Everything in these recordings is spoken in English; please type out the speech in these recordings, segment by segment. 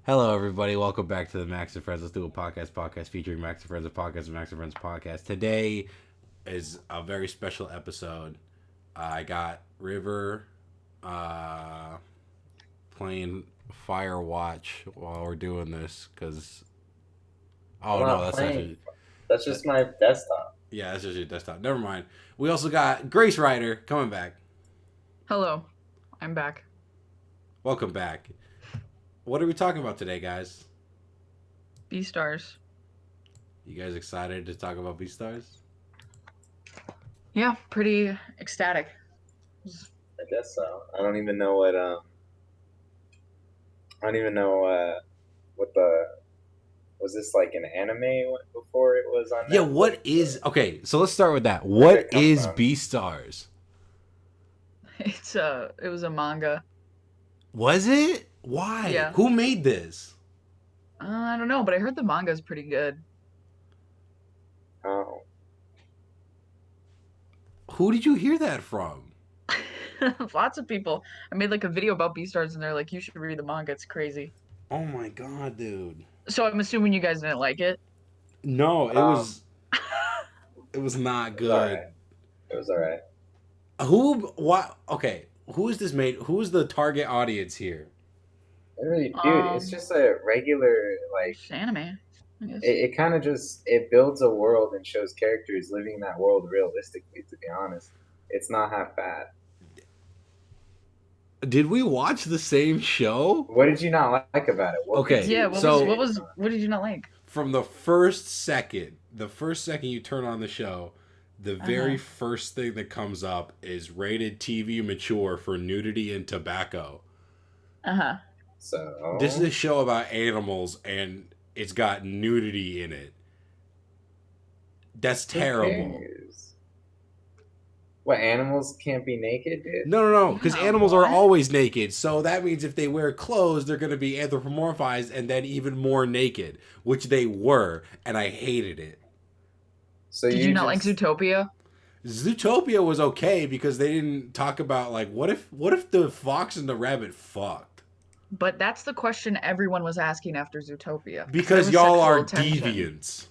Hello, everybody. Welcome back to the Max and Friends. Let's do a podcast featuring Max and Friends, a podcast of Max and Friends podcast. Today is a very special episode. I got River playing Firewatch while we're doing this because. Oh, no, that's playing. That's just my desktop. Yeah, that's just your desktop. Never mind. We also got Grace Ryder coming back. Hello, I'm back. Welcome back. What are we talking about today, guys? Beastars. You guys excited to talk about Beastars? Yeah, pretty ecstatic. I guess so. I don't even know what what the was this like an anime before it was on Netflix? Yeah, what is okay? So let's start with that. What is Beastars? It was a manga. Was it? Why? Yeah. Who made this? I don't know, but I heard the manga's pretty good. Oh. Who did you hear that from? Lots of people. I made like a video about Beastars and they're like, you should read the manga, it's crazy. Oh my god, dude. So I'm assuming you guys didn't like it? No, it was it was not good. It was alright. Okay, who is this made? Who's the target audience here? Dude, it's just a regular like anime. It kind of just builds a world and shows characters living that world realistically. To be honest, it's not half bad. Did we watch the same show? What did you not like about it? What did you not like? From the first second you turn on the show, the very first thing that comes up is rated TV mature for nudity and tobacco. So this is a show about animals and it's got nudity in it. That's terrible. What, animals can't be naked, dude? No, because animals are always naked. So that means if they wear clothes, they're going to be anthropomorphized and then even more naked, which they were, and I hated it. So did you not like Zootopia? Zootopia was okay because they didn't talk about like what if the fox and the rabbit fucked? But that's the question everyone was asking after Zootopia. Because y'all are deviants.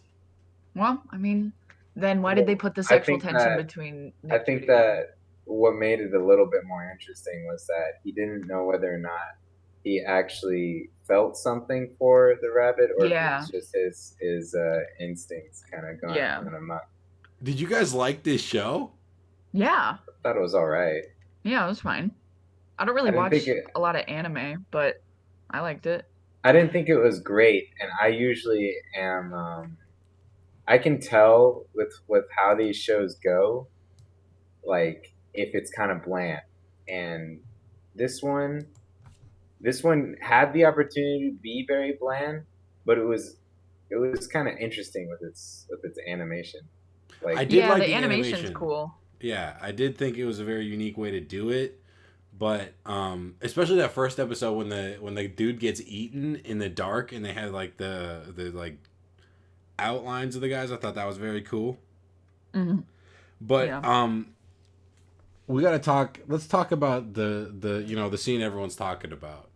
Well, I mean, then why did they put the sexual tension between? I think that what made it a little bit more interesting was that he didn't know whether or not he actually felt something for the rabbit, or if it was just his instincts kind of going amok. Did you guys like this show? Yeah. I thought it was all right. Yeah, it was fine. I don't really watch a lot of anime, but I liked it. I didn't think it was great, and I usually am. I can tell with how these shows go, like if it's kind of bland, and this one had the opportunity to be very bland, but it was kind of interesting with its animation. Like I did like the animation's cool. Yeah, I did think it was a very unique way to do it. But especially that first episode when the dude gets eaten in the dark and they had like the like outlines of the guys, I thought that was very cool. Mm-hmm. But we gotta talk. Let's talk about the scene everyone's talking about.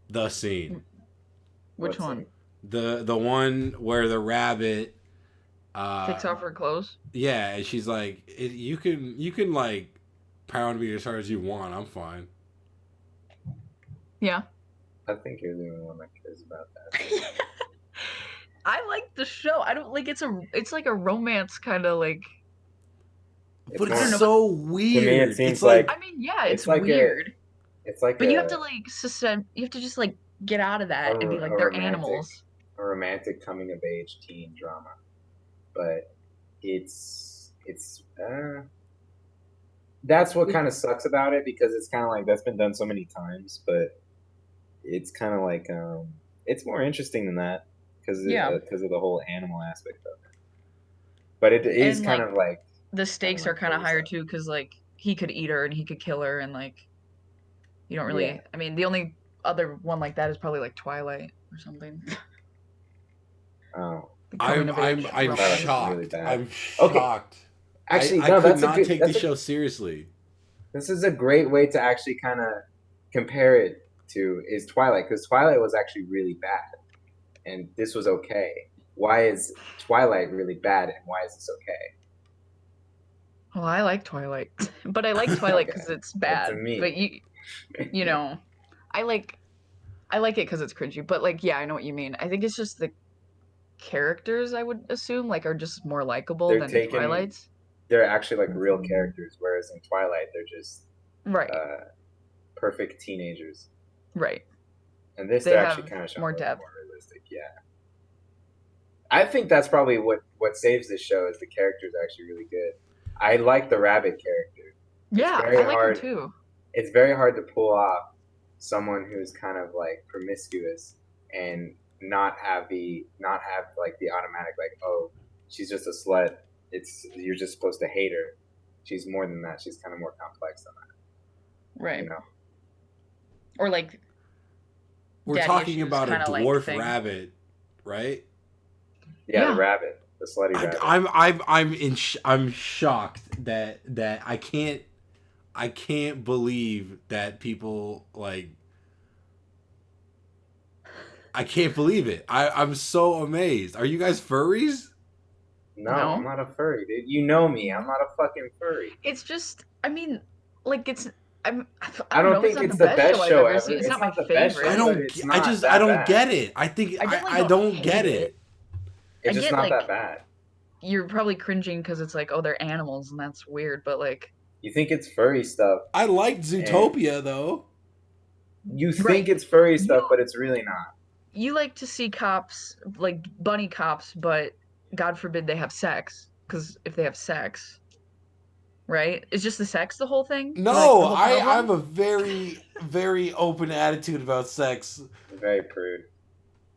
The scene. Which one? The one where the rabbit takes off her clothes. Yeah, and she's like, you can like pound me as hard as you want. I'm fine. Yeah. I think you're the only one that cares about that. I like the show. I don't like it's like a romance kind of like. But it's so weird. To me, it seems I mean, yeah, it's like weird. It's like. But you have to like You have to just like get out of that and be like, they're animals. A romantic coming of age teen drama, but it's that's what kind of sucks about it, because it's kind of like that's been done so many times, but it's kind of like it's more interesting than that because of the whole animal aspect of it. But it is kind of like the stakes are kind of higher too, because like he could eat her and he could kill her, and like you don't really. I mean, the only other one like that is probably like Twilight or something. Oh, I'm shocked. Really I'm shocked. Okay. Actually, I could not take the show seriously. This is a great way to actually kind of compare it to is Twilight, because Twilight was actually really bad, and this was okay. Why is Twilight really bad, and why is this okay? Well, I like Twilight, but I like Twilight because Okay. it's bad. To me. But you know, I like it because it's cringy. But like, yeah, I know what you mean. I think it's just the characters, I would assume, like, are just more likable than Twilight's. They're actually like real characters, whereas in Twilight they're just Right. Perfect teenagers. Right. And this they're actually kind of more depth, more realistic. Yeah. I think that's probably what saves this show is the characters are actually really good. I like the rabbit character. Yeah, I like her too. It's very hard to pull off someone who's kind of like promiscuous and not have like the automatic like, oh, she's just a slut. You're just supposed to hate her. She's more than that. She's kind of more complex than that. Right. Or like we're talking about a dwarf rabbit, right? Yeah, the rabbit, the slutty rabbit. I'm shocked that I can't believe that people like. I can't believe it. I'm so amazed. Are you guys furries? No, I'm not a furry, dude. You know me. I'm not a fucking furry. It's just, I mean, like I don't think it's the best show ever. It's not my favorite. I don't get it. I think I don't get it. It's just not that bad. You're probably cringing because it's like, oh, they're animals and that's weird, but like. You think it's furry stuff. I liked Zootopia though. You think it's furry stuff, but it's really not. You like to see cops, like bunny cops, but God forbid they have sex, because if they have sex, right? Is just the sex the whole thing? No, like, I have a very, very open attitude about sex. Very prude.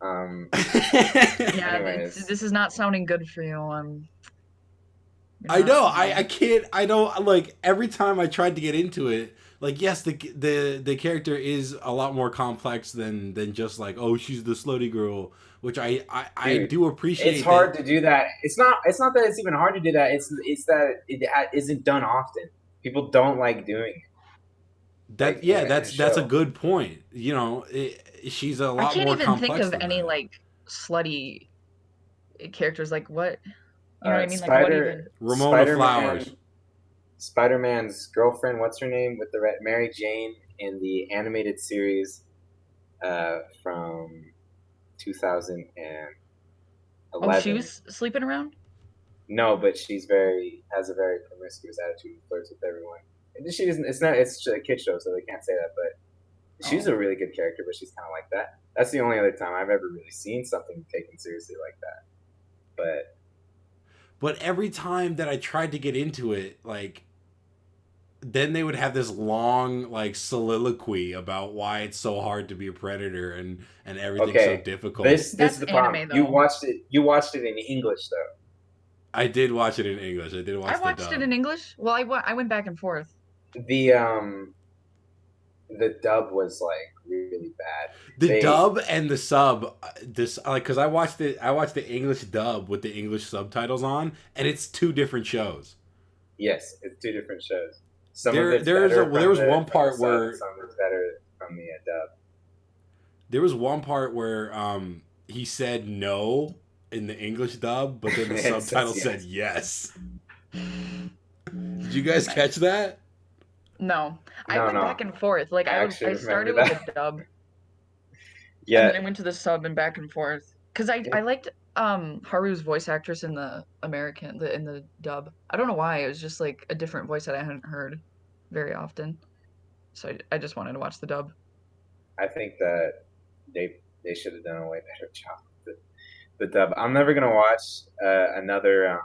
Yeah, this is not sounding good for you. I know. I can't. I don't like. Every time I tried to get into it, like, yes, the character is a lot more complex than just like, oh, she's the slutty girl, which I do appreciate. It's hard to do that. It's not that it's even hard to do that. It's that it isn't done often. People don't like doing it. That's a good point. You know, she's a lot more complex. I can't even think of any like slutty characters. Like what? You know what I mean? Like what even? Ramona Flowers. Spider-Man's girlfriend, what's her name? With the Mary Jane in the animated series from 2011. Oh, she was sleeping around? No, but has a very promiscuous attitude and flirts with everyone. And she doesn't. It's a kid show, so they can't say that. But she's a really good character, but she's kind of like that. That's the only other time I've ever really seen something taken seriously like that. But every time that I tried to get into it, like, then they would have this long, like, soliloquy about why it's so hard to be a predator and everything's so difficult. This is the problem. You watched it in English, though. I did watch it in English. I watched it in English. Well, I went back and forth. The dub was like really bad. The dub and the sub, because I watched the English dub with the English subtitles on, and it's two different shows. Yes, it's two different shows. There was one part where some is better from the dub. There was one part where he said no in the English dub, but then the subtitle said yes. Did you guys catch that? No, I went back and forth. Like I started with the dub. Yeah. And then I went to the sub and back and forth because I liked Haru's voice actress in the in the dub. I don't know why. It was just like a different voice that I hadn't heard very often. So I just wanted to watch the dub. I think that they should have done a way better job with the dub. I'm never gonna watch another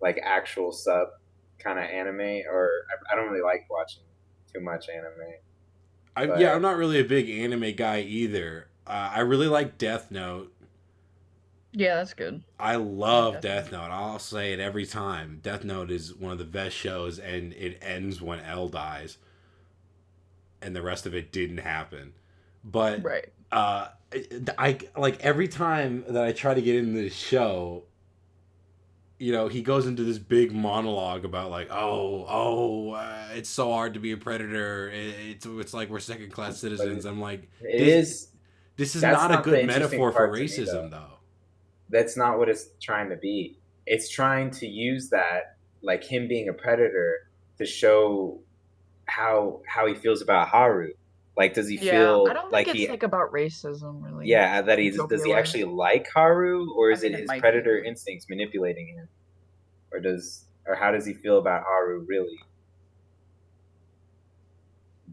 like actual sub kind of anime, or I don't really like watching too much anime. I'm not really a big anime guy either. I really like Death Note. Yeah, that's good. I love Death Note. I'll say it every time. Death Note is one of the best shows, and it ends when L dies, and the rest of it didn't happen. But right. I like every time that I try to get into this show, you know, he goes into this big monologue about like, it's so hard to be a predator. It's like we're second class citizens. I'm like, it is. this is That's not a not the good interesting metaphor for part to me, racism, though. That's not what it's trying to be. It's trying to use that, like him being a predator, to show how he feels about Haru. Like, does he Yeah, I feel don't think like it's he? like about racism really. Yeah, that does Utopia he wise. actually like Haru, or I is it mean, it his might be. predator instincts manipulating him, or how does he feel about Haru really?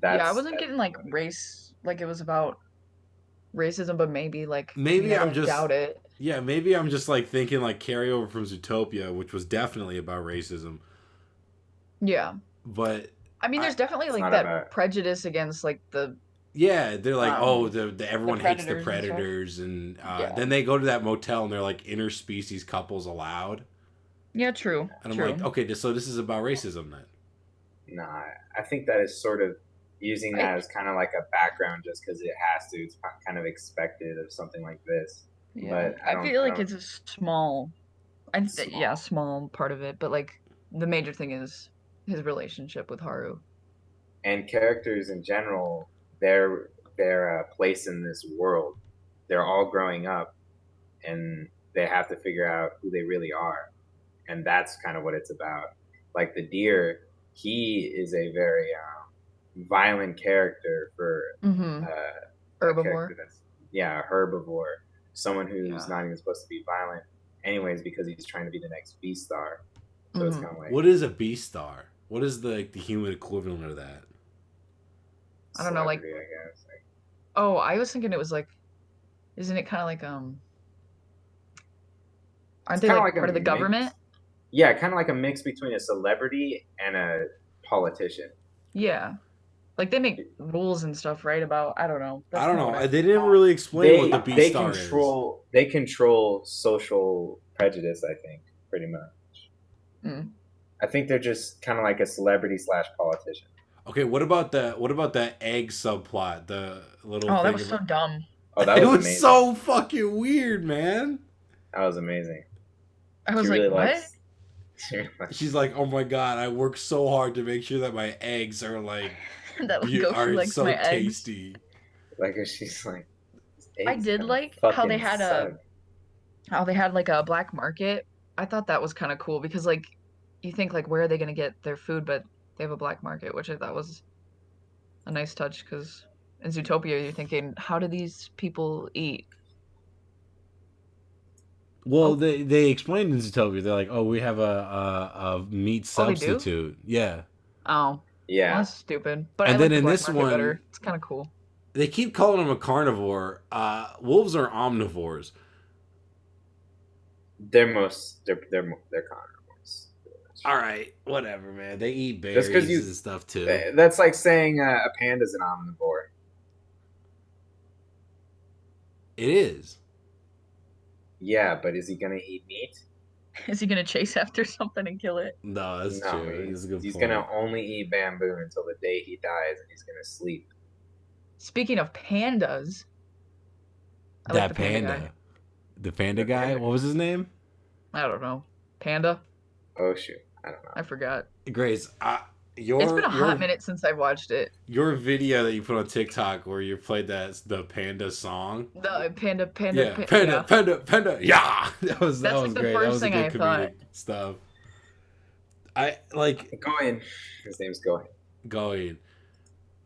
Yeah, I That's wasn't getting like race, like it was about racism, but maybe like, I mean, Maybe I I'm don't just doubt it. Yeah, maybe I'm just like thinking like carryover from Zootopia, which was definitely about racism. Yeah. But I mean, there's definitely it's like not that about. prejudice against like the yeah, they're like, oh, the everyone hates the predators and stuff. predators, and Yeah. then they go to that motel and they're like interspecies couples allowed, Yeah, true. and I'm True. like, okay, so this is about racism then. Nah, I think that is sort of using that as kind of like a background, just because it has to. It's kind of expected of something like this. Yeah. But I feel like it's a small, yeah, small part of it, but like the major thing is his relationship with Haru. And characters in general, their place in this world, they're all growing up, and they have to figure out who they really are, and that's kind of what it's about. Like the deer, he is a very violent character for Mm-hmm. a Herbivore. character that's a herbivore, someone who's not even supposed to be violent, anyways, because he's trying to be the next Beastar. So it's kind of like, what is a Beastar? What is the human equivalent of that? I don't know, like, I guess. oh, I was thinking it was like, isn't it kind of like aren't they like part of the government? Yeah, kind of like a mix between a celebrity and a politician. Yeah, like they make rules and stuff, right? About I don't know. I don't know. They didn't really explain what the Beastar is. They control social prejudice, I think, pretty much. I think they're just kind of like a celebrity / politician. Okay, what about that egg subplot? The little. Oh, that was so dumb. Oh, that was amazing. amazing. So fucking weird, man. That was amazing. I was like, what? She's like, oh my god, I work so hard to make sure that my eggs are like are so tasty. Like she's like, I did like how they had like a black market. I thought that was kind of cool because like you think like where are they gonna get their food, but they have a black market, which I thought was a nice touch because in Zootopia you're thinking, how do these people eat? Well, they explained in Zootopia. They're like, oh, we have a meat substitute. Yeah. Oh. Yeah. Well, that's stupid. But and I then like in the this black market one, better. It's kind of cool. They keep calling them a carnivore. Wolves are omnivores. They're carnivores. All right, whatever, man. They eat berries and stuff too. That's like saying a panda's an omnivore. It is. Yeah, but is he gonna eat meat? Is he gonna chase after something and kill it? No, that's true. He's gonna only eat bamboo until the day he dies, and he's gonna sleep. Speaking of pandas, the panda guy. What was his name? I don't know. Panda. Oh shoot, I don't know. I forgot. Grace, it's been a hot minute since I've watched it. Your video that you put on TikTok where you played the panda song. The panda. Yeah, panda. Yeah, that was like great. That was a good comedic stuff. I like Going. His name's Going. Going.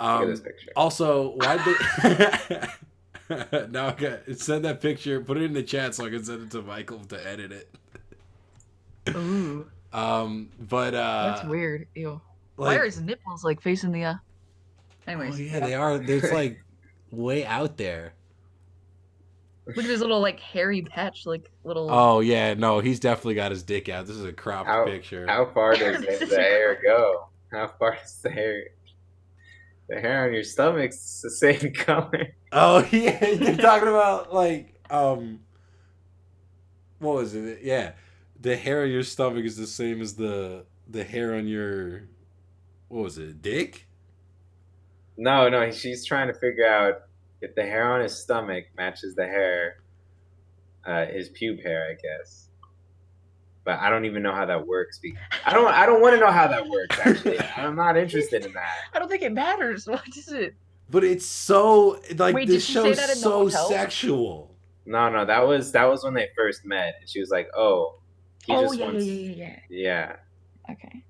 Look at this picture. Also, why did now send that picture? Put it in the chat so I can send it to Michael to edit it. Ooh. But that's weird. Ew. Why are his nipples like facing the? Anyways. Oh yeah, they are. It's like way out there. Look at his little like hairy patch, like little. Oh yeah, no, he's definitely got his dick out. This is a cropped picture. How far does the hair go? How far does the hair? The hair on your stomach's the same color. Oh yeah, you're talking about like what was it? Yeah, the hair on your stomach is the same as the hair on your, what was it, dick? No, she's trying to figure out if the hair on his stomach matches the hair, his pube hair, I guess. but I don't even know how that works. I don't want to know how that works. Actually, I'm not interested in that. I don't think it matters. What is it? But it's so like Wait, this did she say show's that in the so hotel? sexual. No, that was when they first met, and she was like, "Oh, he just wants." Yeah. Okay.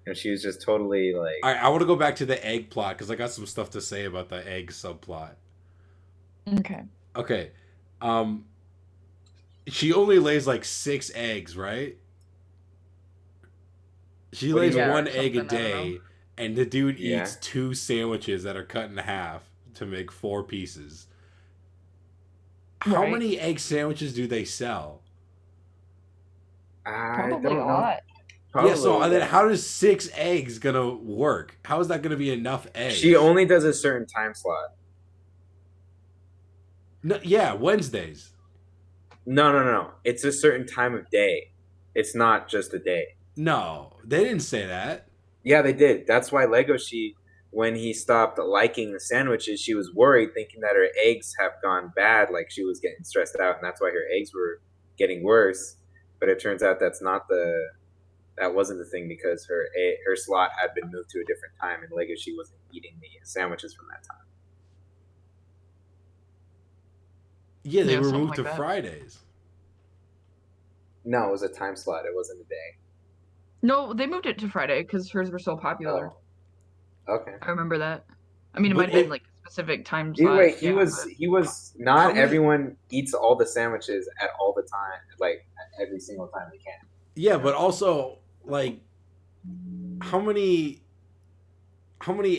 And she was just totally like. All right, I want to go back to the egg plot because I got some stuff to say about the egg subplot. Okay. Okay, um, she only lays like 6 eggs, right? She lays one egg a day, and the dude eats 2 sandwiches that are cut in half to make 4 pieces. How many egg sandwiches do they sell? Probably a lot. Yeah, so then how does 6 eggs gonna work? How is that gonna be enough eggs? She only does a certain time slot. No, yeah, Wednesdays. No. It's a certain time of day. It's not just a day. No, they didn't say that. Yeah, they did. That's why Legoshi, when he stopped liking the sandwiches, she was worried, thinking that her eggs have gone bad, like she was getting stressed out, and that's why her eggs were getting worse. But it turns out that wasn't the thing, because her slot had been moved to a different time, and Legoshi wasn't eating the sandwiches from that time. Yeah, they were moved to Fridays. No, it was a time slot. It wasn't a day. No, they moved it to Friday because hers were so popular. Oh. Okay. I remember that. I mean, it might have been like a specific time slot. Anyway, he was not everyone eats all the sandwiches at all the time, like every single time they can. Yeah, but also like how many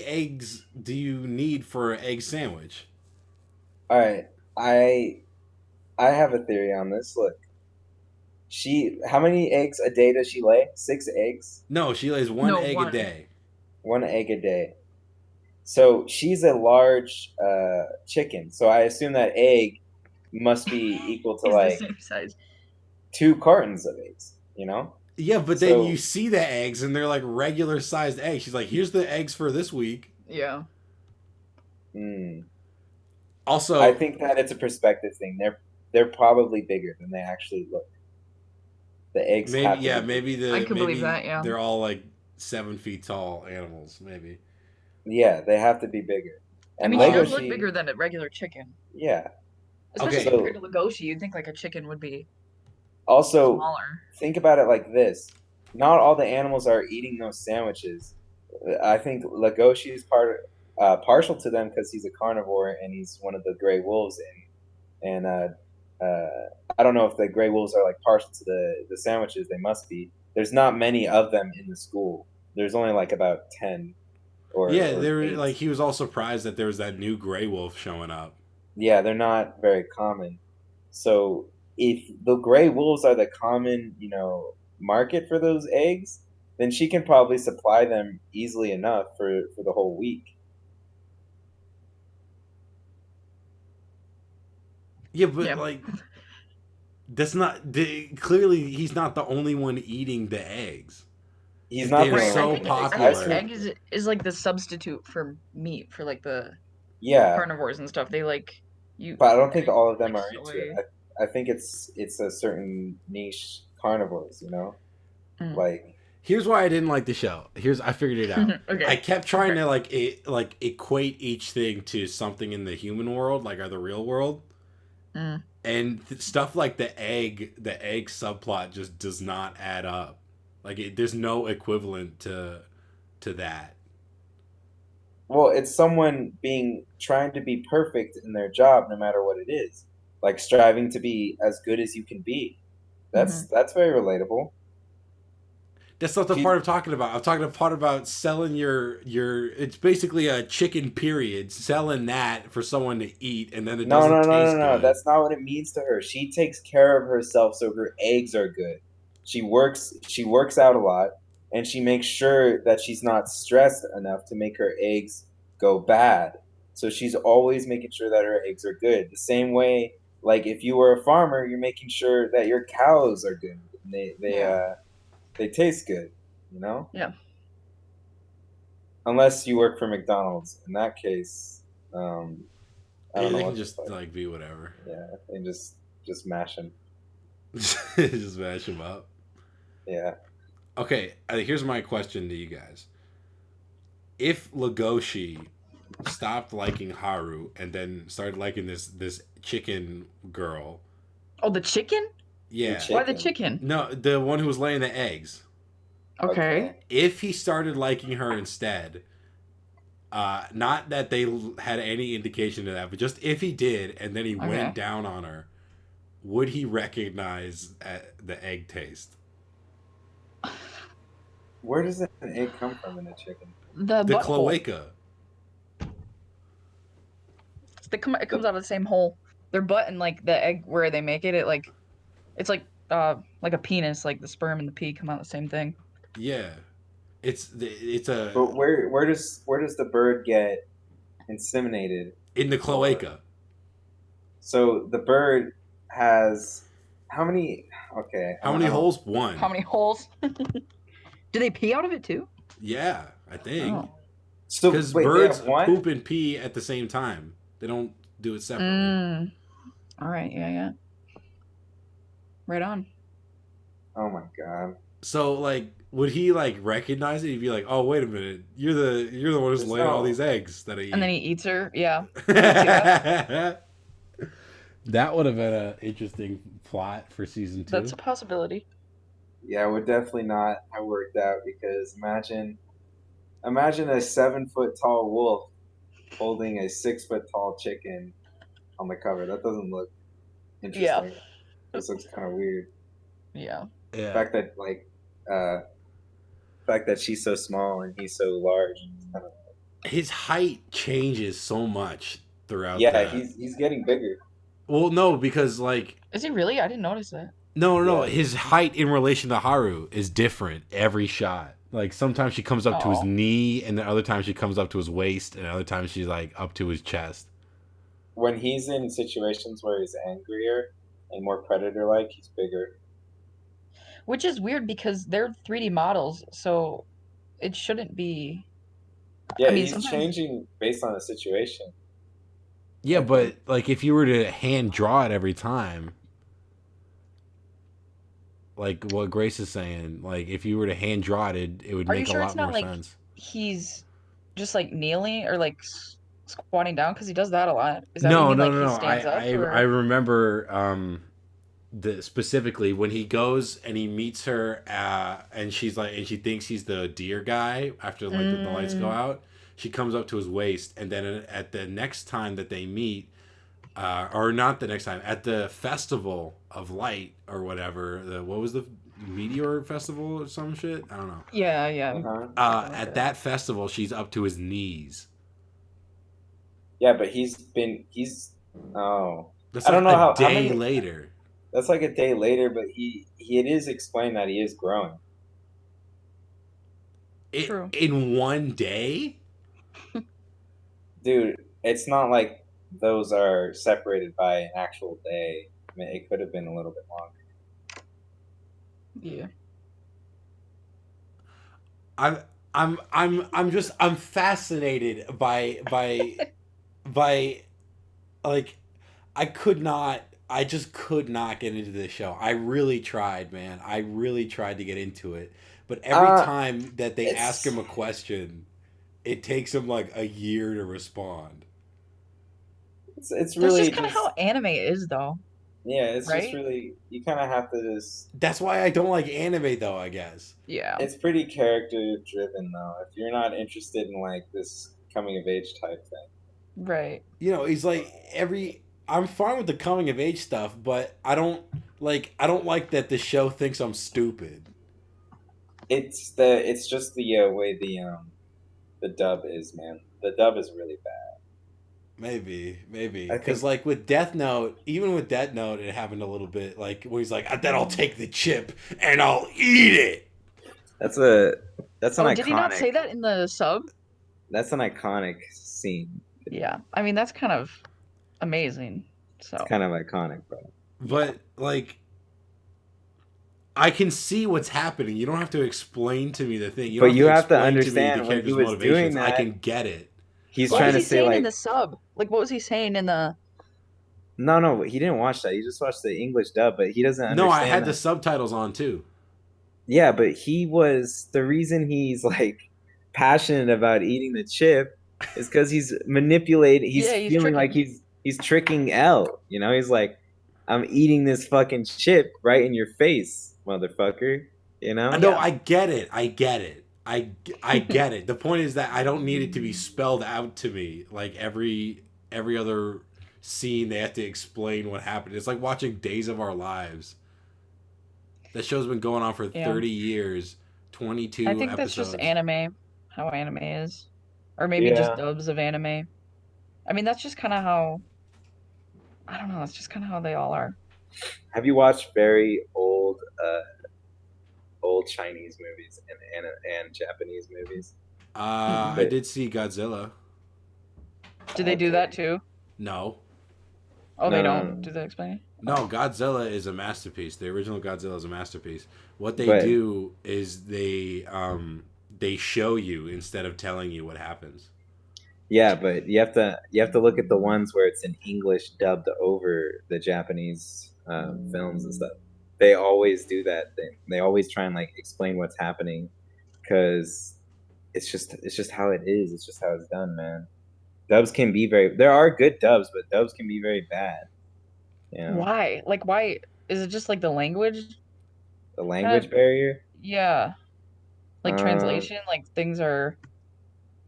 eggs do you need for an egg sandwich? All right, I have a theory on this. Look, how many eggs a day does she lay? 6 eggs? No, she lays one egg a day. 1 egg a day. So she's a large chicken. So I assume that egg must be equal to like the same size. 2 cartons of eggs. You know? Yeah, but then you see the eggs and they're like regular sized eggs. She's like, "Here's the eggs for this week." Yeah. Also, I think that it's a perspective thing. They're probably bigger than they actually look. The eggs. Maybe I can believe that. Yeah. They're all like 7 feet tall animals. Maybe. Yeah, they have to be bigger. And I mean, she does look bigger than a regular chicken. Yeah. Especially compared to Legoshi, you'd think like a chicken would be also smaller. Think about it like this: not all the animals are eating those sandwiches. I think Legoshi is partial to them because he's a carnivore and he's one of the gray wolves, and I don't know if the gray wolves are like partial to the sandwiches. They must be. There's not many of them in the school. There's only like about 10. There were like he was all surprised that there was that new gray wolf showing up. Yeah, they're not very common. So if the gray wolves are the common, market for those eggs, then she can probably supply them easily enough for the whole week. Yeah, but like that's not clearly he's not the only one eating the eggs. He's not so popular. I think egg is like the substitute for meat for like the carnivores and stuff. They like you. But I don't think all of them are into it. I think it's a certain niche carnivores, like. Here's why I didn't like the show. I figured it out. Okay. I kept trying to like equate each thing to something in the human world, like or the real world. And stuff like the egg subplot just does not add up. Like there's no equivalent to that. Well, it's someone trying to be perfect in their job, no matter what it is. Like striving to be as good as you can be. That's very relatable. That's not the part I'm talking about. I'm talking about selling your. It's basically a chicken period. Selling that for someone to eat, and then it doesn't taste good. No. That's not what it means to her. She takes care of herself, so her eggs are good. She works out a lot, and she makes sure that she's not stressed enough to make her eggs go bad. So she's always making sure that her eggs are good. The same way, like if you were a farmer, you're making sure that your cows are good. And they taste good, Yeah. Unless you work for McDonald's. In that case, I don't know. They can just like be whatever. Yeah, and just mash them. Just mash them up. Yeah. Okay, here's my question to you guys. If Legoshi stopped liking Haru and then started liking this chicken girl. Oh, the chicken? Yeah. Why the chicken? No, the one who was laying the eggs. Okay. If he started liking her instead, not that they had any indication of that, but just if he did, and then he went down on her, would he recognize the egg taste? Where does an egg come from in a chicken? The cloaca. It comes out of the same hole. Their butt and like the egg where they make it, it's like a penis. Like the sperm and the pea come out the same thing. Yeah, it's a. But where does the bird get inseminated? In the cloaca. So the bird has how many? Okay. How many holes? One. How many holes? Do they pee out of it too? Yeah, I think. Oh. So because birds poop and pee at the same time. They don't do it separately. All right. Yeah. Right on. Oh my god. So like, would he like recognize it? He'd be like, "Oh, wait a minute, you're the one who's laying all these eggs that I eat." And then he eats her. Yeah. That would have been an interesting plot for season 2. That's a possibility. Yeah, it would definitely not have worked out because imagine a 7-foot tall wolf holding a 6-foot tall chicken on the cover. That doesn't look interesting. Yeah. This looks kind of weird. Yeah. The fact that she's so small and he's so large. Kind of... His height changes so much throughout. Yeah, he's getting bigger. Well, no, because like... Is he really? I didn't notice that. No. His height in relation to Haru is different every shot. Like, sometimes she comes up to his knee, and then other times she comes up to his waist, and other times she's, like, up to his chest. When he's in situations where he's angrier and more predator-like, he's bigger. Which is weird because they're 3D models, so it shouldn't be... Yeah, he's changing based on the situation. Yeah, but like if you were to hand draw it every time, like what Grace is saying, like if you were to hand draw it, it would make a lot more sense. He's just like kneeling or like squatting down because he does that a lot. Is that no. I remember specifically when he goes and he meets her, and she's like, and she thinks he's the deer guy after like the lights go out. She comes up to his waist, and then at the next time that they meet, or not the next time, at the Festival of Light or whatever, what was the Meteor Festival or some shit? I don't know. Yeah. At that festival, she's up to his knees. Yeah, but he's That's like a day later. That's like a day later, but it is explained that he is growing. True. In one day? Dude, it's not like those are separated by an actual day. I mean, it could have been a little bit longer. Yeah. I'm fascinated by like I just could not get into this show. I really tried, man. I really tried to get into it. But every time that they ask him a question, it takes him like a year to respond. It's really that's just kind of how anime is, though. Yeah, it's right? Just really, you kind of have to just... That's why I don't like anime, though, I guess. Yeah. It's pretty character-driven, though. If you're not interested in, like, this coming-of-age type thing. Right. You know, he's like, I'm fine with the coming-of-age stuff, but I don't like that the show thinks I'm stupid. It's just the way the dub is, man. The dub is really bad. Maybe. Because, like, with Death Note, even with Death Note, it happened a little bit, like, where he's like, then I'll take the chip and I'll eat it. That's an iconic... Did he not say that in the sub? That's an iconic scene. Yeah. I mean, that's kind of amazing. So it's kind of iconic, bro. But, like, I can see what's happening. You don't have to explain to me the thing. You have to understand when he was doing that. I can get it. He's trying to say, like, in the sub. Like, what was he saying in the? No, he didn't watch that. He just watched the English dub, but he doesn't understand. No, I had the subtitles on too. Yeah, but he was the reason he's like passionate about eating the chip is because he's manipulating. He's Yeah, he's feeling like tricking. he's tricking L. You know, he's like, I'm eating this fucking chip right in your face, motherfucker. You know? No, Yeah. I get it. I get it. I get it. The point is that I don't need it to be spelled out to me like every other scene they have to explain what happened. It's like watching Days of Our Lives. That show's been going on for Yeah. 30 years, I 22 think that's just episodes. anime, how anime is. Or maybe just Yeah. dubs of anime. I mean, that's just kind of how, I don't know, that's just kind of how they all are. Have you watched very old Chinese movies and Japanese movies? I did see Godzilla. Do they do that too? No. Oh, No, they no, don't? no. Do they explain it? No, Godzilla is a masterpiece. The original Godzilla is a masterpiece. What they But do is they show you instead of telling you what happens. yeah, but you have to look at the ones where it's in English dubbed over the Japanese films and stuff. They always do that thing. They always try and like explain what's happening because it's just how it is. It's just how it's done, man. Dubs can be very. There are good dubs, but dubs can be very bad. You know, Why? Like, why? Is it just like the language? the Kind language of, barrier. yeah. Like Um, translation, like things are,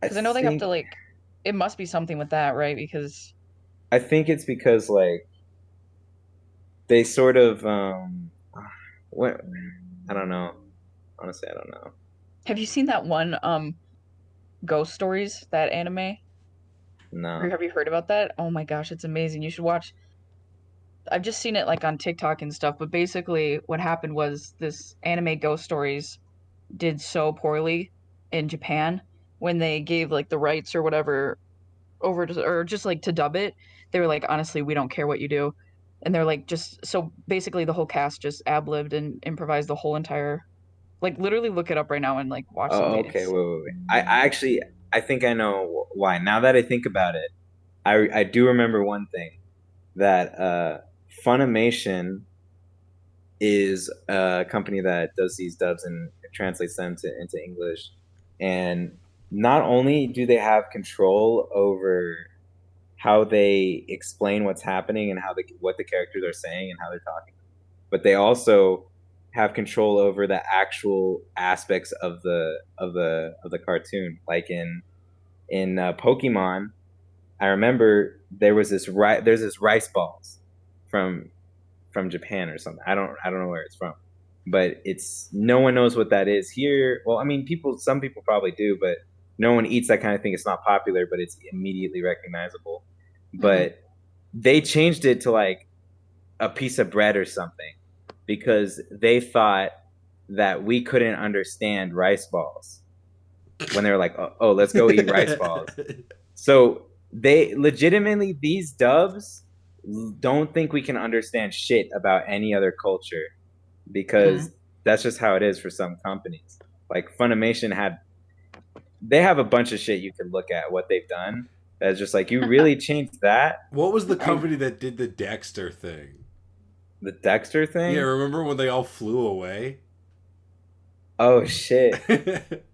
I because I know they have to think like, it must be something with that, right? Because I think it's because like they sort of what I don't know. Honestly, I don't know. have you seen that one Ghost Stories, that anime? Or No. have you heard about that? Oh my gosh, it's amazing. You should watch. I've just seen it like on TikTok and stuff, but basically what happened was this anime Ghost Stories did so poorly in Japan when they gave like the rights or whatever over to, or just like to dub it. They were like, honestly, we don't care what you do. And they're like, just so basically the whole cast just ad-libbed and improvised the whole entire, like literally look it up right now and like watch Oh, something. okay. It's Wait. I actually I think I know why. Now that I think about it, I do remember one thing that Funimation is a company that does these dubs and translates them into English. And not only do they have control over how they explain what's happening and what the characters are saying and how they're talking, but they also have control over the actual aspects of the cartoon. Like in Pokemon, I remember there's this rice balls from from Japan or something. I don't know where it's from, but it's no one knows what that is here. Well, I mean, some people probably do, but no one eats that kind of thing. It's not popular, but it's immediately recognizable. Mhm. But they changed it to like a piece of bread or something because they thought that we couldn't understand rice balls when they were like, oh, let's go eat rice balls. So they legitimately, these dubs don't think we can understand shit about any other culture because that's just how it is for some companies. Like Funimation they have a bunch of shit you can look at what they've done. That's just like, you really changed that? What was the company that did the Dexter thing? The Dexter Yeah, thing? remember when they all flew away? Oh shit.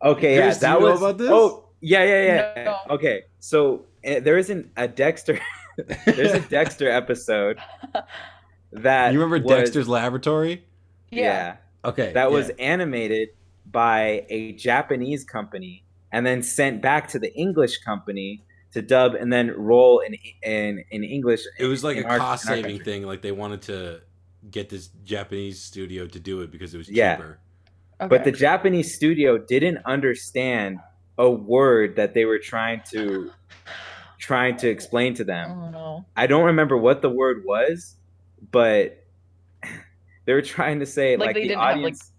Okay, yeah, Chris, do you that know was. about this? Oh, yeah. No. Okay, so there isn't a Dexter. There's a Dexter episode You that remember was Dexter's Laboratory? Yeah. yeah, Okay, that yeah. was animated by a Japanese company and then sent back to the English company to dub and then roll in English It was like in a our cost saving country. thing. Like they wanted to get this Japanese studio to do it because it was Yeah, cheaper. but the Okay. Japanese studio didn't understand a word that they were trying to explain to them. Oh no. I don't remember what the word was, but they were trying to say Like like they the didn't have audience.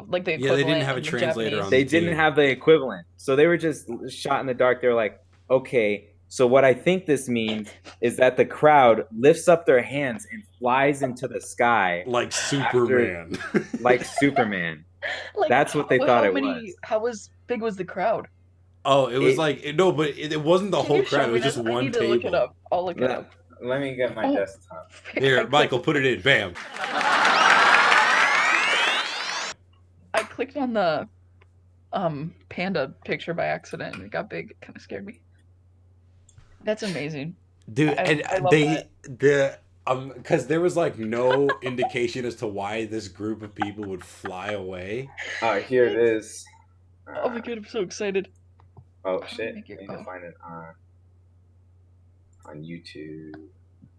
like the Yeah, they didn't equivalent have a in the translator on Japanese. the They didn't team. have the equivalent, so they were just shot in the dark. They were like, okay, so what I think this means is that the crowd lifts up their hands and flies into the sky Like after, Superman. like Superman. Like That's what they thought it was. how was big was the crowd? Oh, it was It, like no, but it wasn't the Can whole you crowd. show It me was this? just I one need to look it up. table. I'll look it up. let me get my Oh, desktop. Here, I Michael, clicked put it in. Bam. I clicked on the panda picture by accident and it got big. It kind of scared me. That's amazing. Dude, and I love that. because there was like no indication as to why this group of people would fly away. Here it is. Oh my god, I'm so excited. Oh shit! I need to find it on YouTube.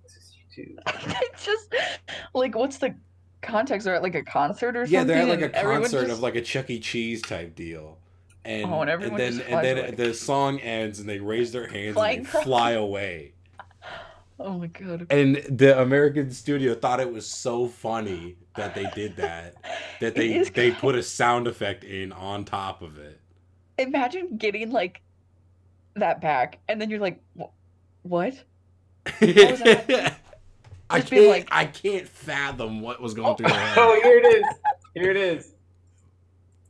This is YouTube. It's just like, what's the context? They're at like a concert or something? Yeah, they're at like a and everyone concert just- of like a Chuck E. Cheese type deal. And everyone just and flies then away. the song ends and they raise their hands Flying and they cross. fly away. Oh my god. And the American studio thought it was so funny that they did that It is they kind- put a sound effect in on top of it. Imagine getting like that back and then you're like, what? I Just being like- can't fathom what was going through their head. Oh, here it is. Here it is.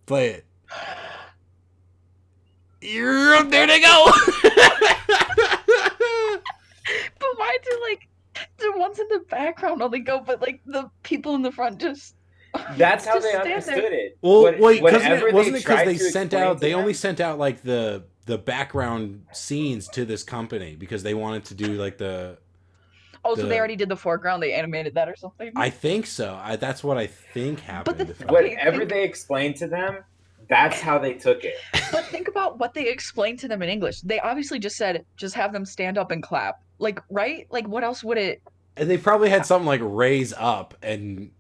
Play it. There they go. But why do like the ones in the background only go, but like the people in the front just That's how just they stand understood there. it. Well, wait, Whatever wasn't it because tried they to sent explain out? to They only them- sent out like the background scenes to this company because they wanted to do like the. Oh, so The- they already did the foreground, they animated that or something? I think so. That's what I think happened. the- if I- Whatever they explained to them, that's how they took it. But think about what they explained to them in English. They obviously just said, just have them stand up and clap. Like, right? Like, what else would it? And they probably had something like raise up and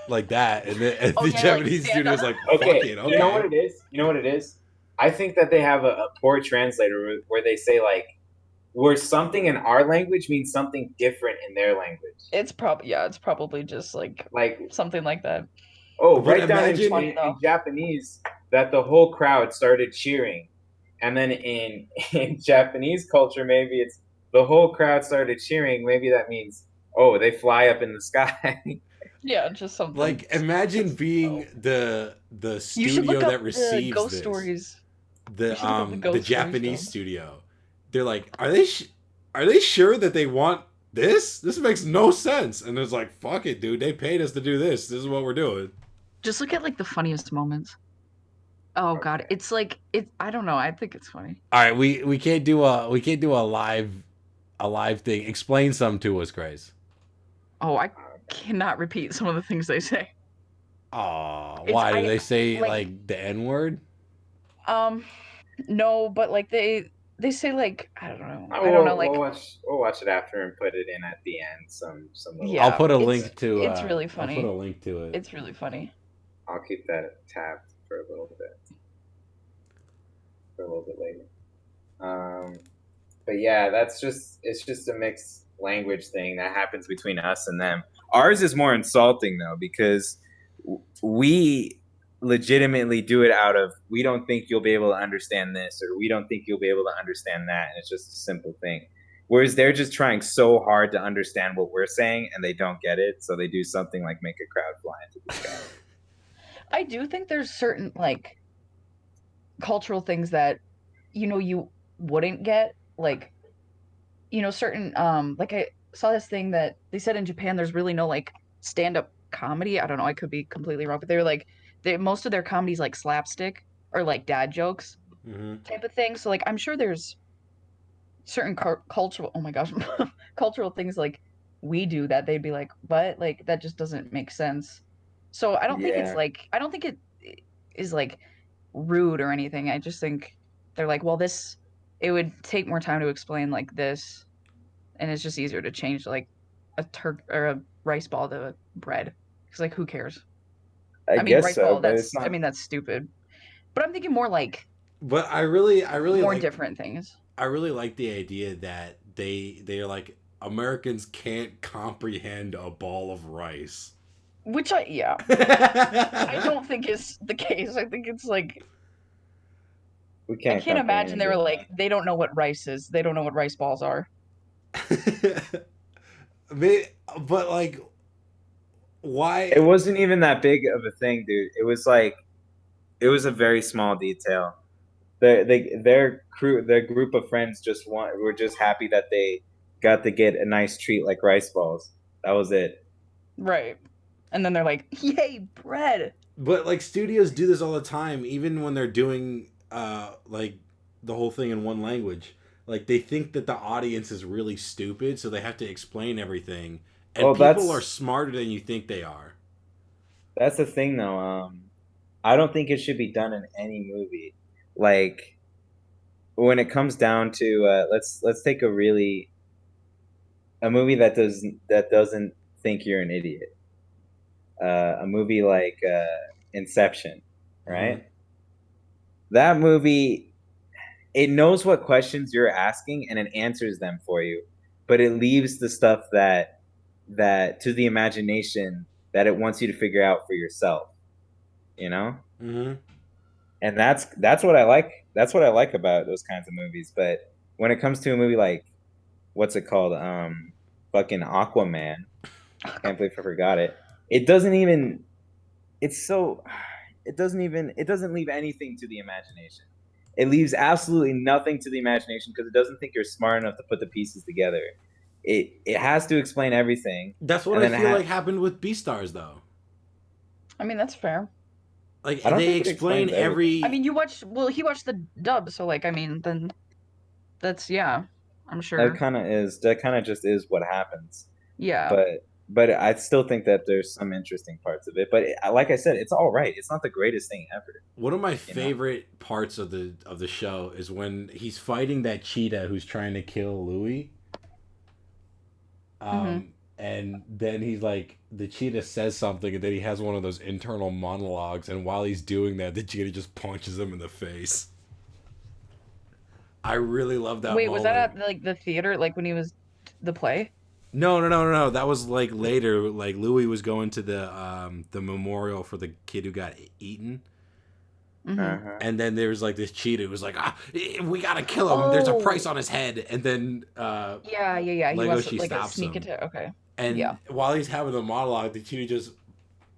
like that, and the Oh, yeah, like, Japanese stand studio's up. like, Okay, fuck it, okay. you know what it is? You know what it is? I think that they have a poor translator where they say like, where something in our language means something different in their language. It's probably just like Like, something like that. oh, But right down imagine- in Japanese that the whole crowd started cheering. And then in Japanese culture, maybe it's the whole crowd started cheering. Maybe that means, oh, they fly up in the sky. Yeah, just something. Like, imagine being the You should studio look up that the receives ghost this. stories. The You should look up the ghost stories, Japanese though. studio. They're like, are they sure that they want this? This makes no sense. And it's like, fuck it, dude. They paid us to do this. This is what we're doing. Just look at like the funniest moments. Oh god, Okay. it's like I don't know. I think it's funny. All right, we can't do a live thing. Explain some to us, Grace. Oh, I cannot repeat some of the things they say. Oh, It's- why do I- they say like- like the N word? No, but like they say like I don't know. I don't know. Like we'll watch it after and put it in at the end. Some little, Yeah, I'll put a it's- link to. it's really funny. I'll put a link to it. it's really funny. I'll keep that tabbed for a little bit. For a little bit later. But yeah, it's just a mixed language thing that happens between us and them. Ours is more insulting though because we legitimately do it out of we don't think you'll be able to understand this or we don't think you'll be able to understand that, and it's just a simple thing. Whereas they're just trying so hard to understand what we're saying and they don't get it, so they do something like make a crowd fly into the sky. I do think there's certain like cultural things that you wouldn't get, like certain like I saw this thing that they said in Japan there's really no like stand-up comedy. I don't know, I could be completely wrong, but they were like most of their comedy's like slapstick or like dad jokes Mm-hmm. type of thing. So like I'm sure there's certain cultural cultural things like we do that they'd be like, what? Like that just doesn't make sense. So I don't think it's Yeah. like I don't think it is like rude or anything. I just think they're like, well, it would take more time to explain like this, and it's just easier to change like a or a rice ball to bread. Because like who cares? I mean, guess rice so, ball, but that's it's not. I mean that's stupid. But I'm thinking more like But I really more like, different things. I really like the idea that they're like Americans can't comprehend a ball of rice. Which I don't think is the case. I think it's like We I can't. can't imagine they were comprehend like they don't know what rice is. They don't know what rice balls are. But like, why? it. It wasn't even that big of a thing, dude. It was a very small detail. Their group of friends were just happy that they got to get a nice treat like rice balls. That was it. Right. And then they're like, "Yay, bread." But like studios do this all the time, even when they're doing like the whole thing in one language. Like they think that the audience is really stupid, so they have to explain everything. And Well, people are smarter than you think they are. that's the thing though. I don't think it should be done in any movie. Like when it comes down to let's take a movie that doesn't think you're an idiot. A movie like Inception, Mm-hmm. right? That movie, it knows what questions you're asking and it answers them for you, but it leaves the stuff that to the imagination that it wants you to figure out for yourself, you know? Mm-hmm. And that's what I like. That's what I like about those kinds of movies. But when it comes to a movie like what's it called? Fucking Aquaman. Can't believe I forgot it. It doesn't even. It's so. It doesn't even. It doesn't leave anything to the imagination. It leaves absolutely nothing to the imagination because it doesn't think you're smart enough to put the pieces together. It has to explain everything, That's what and I then feel like happened with Beastars, though. I mean, that's fair. Like I don't they think it explain explains everything. I every. mean, he watched the dub, so like, I mean, then that's yeah, I'm sure. That kind of just is what happens. Yeah. But I still think that there's some interesting parts of it. But like I said, it's all right. It's not the greatest thing ever, One of my you know. favorite parts of the show is when he's fighting that cheetah who's trying to kill Louis. Mm-hmm. And then he's like, the cheetah says something, and then he has one of those internal monologues. And while he's doing that, the cheetah just punches him in the face. I really love that Wait, was that moment. at like the theater, like when he was the play? No, no, no, no, no. That was like later. Like Louis was going to the memorial for the kid who got eaten. Mm-hmm. Uh-huh. And then there's like this cheetah who was like, we gotta kill him. There's a price Oh, on his head. And then yeah, yeah, yeah. He wants Legoshi like a stops sneak him. attack. Okay. And Yeah. while he's having the monologue, the cheetah just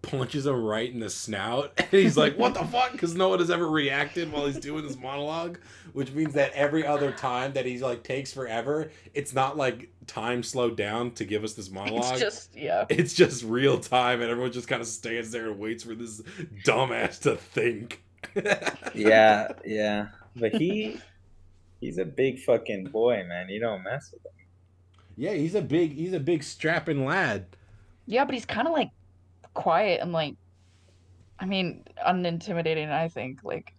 punches him right in the snout. And he's like, what the fuck? Because no one has ever reacted while he's doing this monologue. Which means that every other time that he's like takes forever, it's not like time slowed down to give us this It's monologue. just yeah. It's just real time, and everyone just kind of stands there and waits for this dumbass to think. Yeah, yeah. But he's a big fucking boy, man. You don't mess with him. Yeah, he's a big strapping lad. Yeah, but he's kind of like quiet and like, I mean, unintimidating, I think, like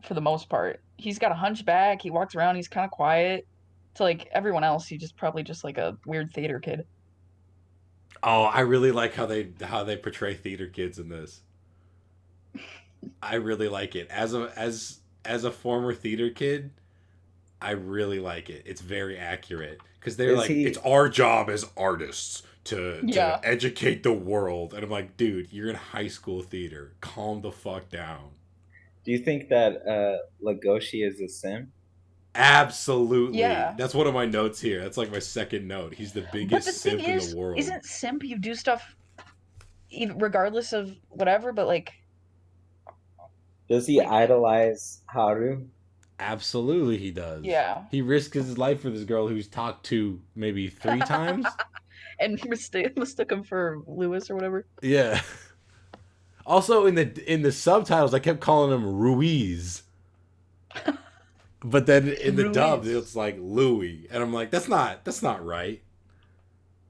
for the most part. He's got a hunchback, he walks around, he's kind of quiet. To like everyone else, he just probably just like a weird theater kid. Oh, I really like how they portray theater kids in this. I really like it. As a former theater kid, I really like it. It's very accurate because they're Is like, it's he? our job as artists to Yeah. educate the world, and I'm like, dude, you're in high school theater. Calm the fuck down. Do you think that Legoshi is a sim? Absolutely. Yeah. That's one of my notes here. That's like my second note. He's the But the biggest thing simp in the is, world. isn't simp you do stuff even regardless of whatever, but like Does he like idolize Haru? Absolutely, he does. yeah. He risks his life for this girl who's talked to maybe 3 times. And mistook him for Lewis or whatever. Yeah. Also, in the subtitles, I kept calling him Ruiz, but then in the dub, Ruiz. it's like Louis, and I'm like, that's not right.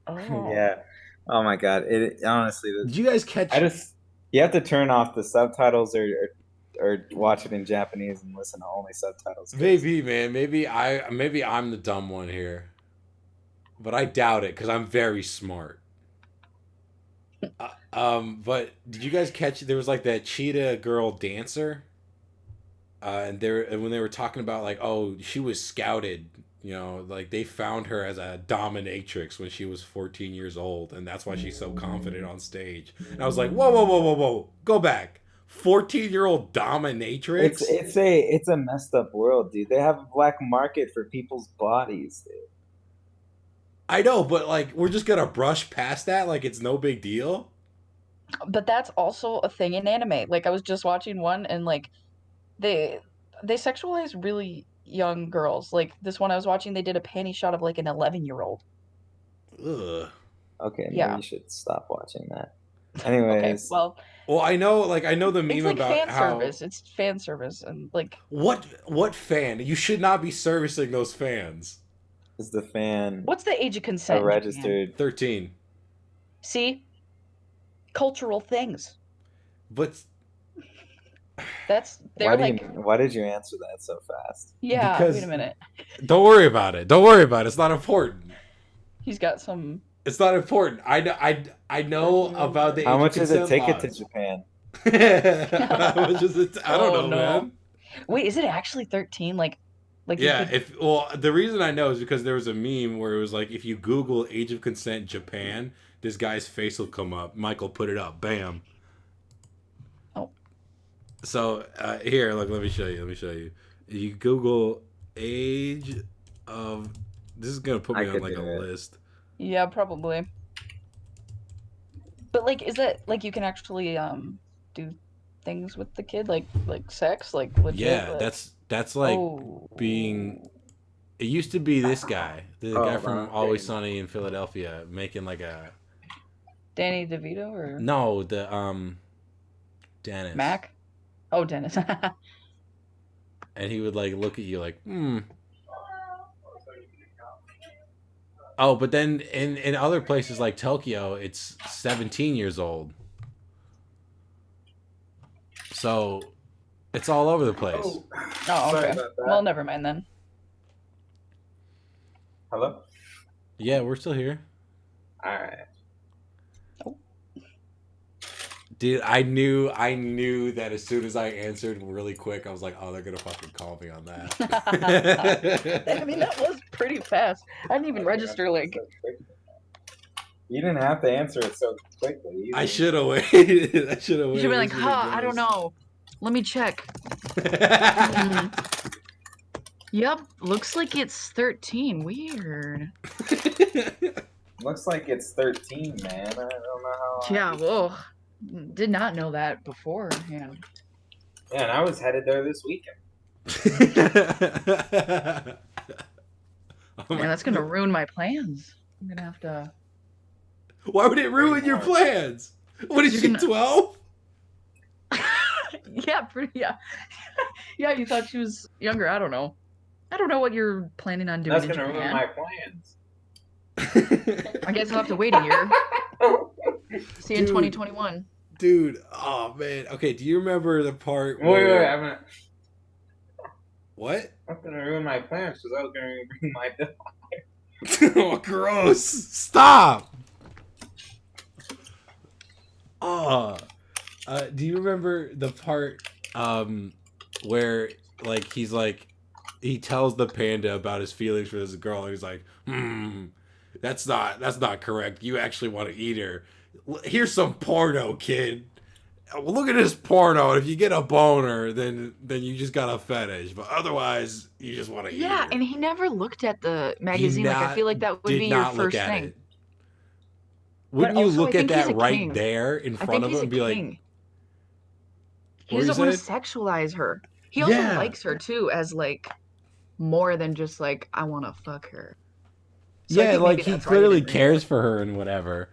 Oh. Yeah. Oh my god. It honestly, Did you guys I catch? just you have to turn off the subtitles or watch it in Japanese and listen to only subtitles. Maybe, man. Maybe I'm the dumb one here, but I doubt it because I'm very smart. But did you guys catch? There was like that cheetah girl dancer, and when they were talking about like, oh, she was scouted. You know, like they found her as a dominatrix when she was 14 years old, and that's why she's so confident on stage. And I was like, whoa, whoa, whoa, whoa, whoa, go back. 14-year-old dominatrix? It's a messed up world, dude. They have a black market for people's bodies, dude. I know, but like we're just gonna brush past that like it's no big deal. But that's also a thing in anime. Like I was just watching one and like they they sexualize really young girls. Like this one I was watching, they did a panty shot of like an 11-year-old. Ugh. Okay, maybe Yeah. you should stop watching that. Anyways, well, Well, I know the it's meme like about fan how service. It's fan service, and like what fan? You should not be servicing those fans. is the fan what's the age of a consent in Japan? registered? 13. See, cultural things. But They're like, Why did you answer that so fast? yeah. because Wait a minute. don't worry about it. Don't worry about it. It's not important. He's got some. It's not important. I know about the How age much of is a consent ticket to laws. Japan? How much is it? I don't Oh, know, no. man. Wait, is it actually 13? Like you Yeah, could. the reason I know is because there was a meme where it was like if you Google age of consent Japan, this guy's face will come up. Michael put it up. Bam. Oh. So here, look. Let me show you. You Google age of. This is gonna put me on like a list. Yeah, probably. But like, is that like you can actually do things with the kid, like sex, like legit? Yeah, like... that's like Oh. being. It used to be this guy, the guy from wow. Always Sunny in Philadelphia, making like a. Danny DeVito or No, the Dennis. Mac? Oh, Dennis. And he would like look at you like, Oh, but then in other places like Tokyo, it's 17 years old. So it's all over the place. Oh, Sorry okay. about that. Well, never mind then. Hello? Yeah, we're still here. Alright. Dude, I knew that as soon as I answered really quick, I was like, oh, they're gonna fucking call me on that. I mean, that was pretty fast. I didn't even register like. You didn't have to answer it so quickly. Either. I should have waited. You should be like, huh? I don't know. Let me check. Yep, looks like it's 13. Weird. Looks like it's 13, man. I don't know how. Yeah, whoa. Did not know that beforehand. Yeah, and I was headed there this weekend. Man, that's gonna ruin my plans. I'm gonna have to. Why would it ruin your plans? What is she, 12? Yeah, pretty. Yeah, yeah. You thought she was younger. I don't know. I don't know what you're planning on doing. That's gonna ruin my plans. I guess I'll have to wait a year. See you in 2021. Dude, oh man. Okay, do you remember the part where... Wait, I'm gonna... What? I'm gonna ruin my plans because I was gonna bring my dog. Oh, gross. Stop! Oh. Do you remember the part where like he tells the panda about his feelings for this girl and he's like, that's not correct. You actually want to eat her. Here's some porno, kid. Look at this porno. And if you get a boner, then you just got a fetish. But otherwise, you just want to eat her. Yeah, and he never looked at the magazine. Like I feel like that would be your first thing. It. Wouldn't you look at that right there in front of him and be like, he doesn't want to sexualize her. He also likes her too, as like more than just like I want to fuck her. So yeah, like he clearly cares for her and whatever.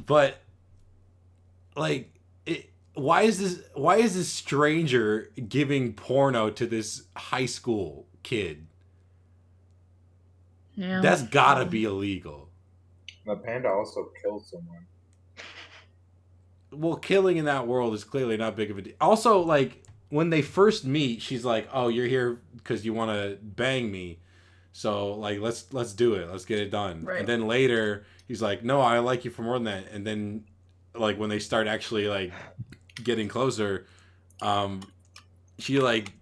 But like, why is this stranger giving porno to this high school kid? Yeah, that's gotta be illegal. The panda also killed someone. Well, killing in that world is clearly not big of a deal. Also, like when they first meet, she's like, "Oh, you're here because you want to bang me." So like let's do it. Let's get it done. Right. And then later he's like, "No, I like you for more than that." And then like when they start actually like getting closer, she like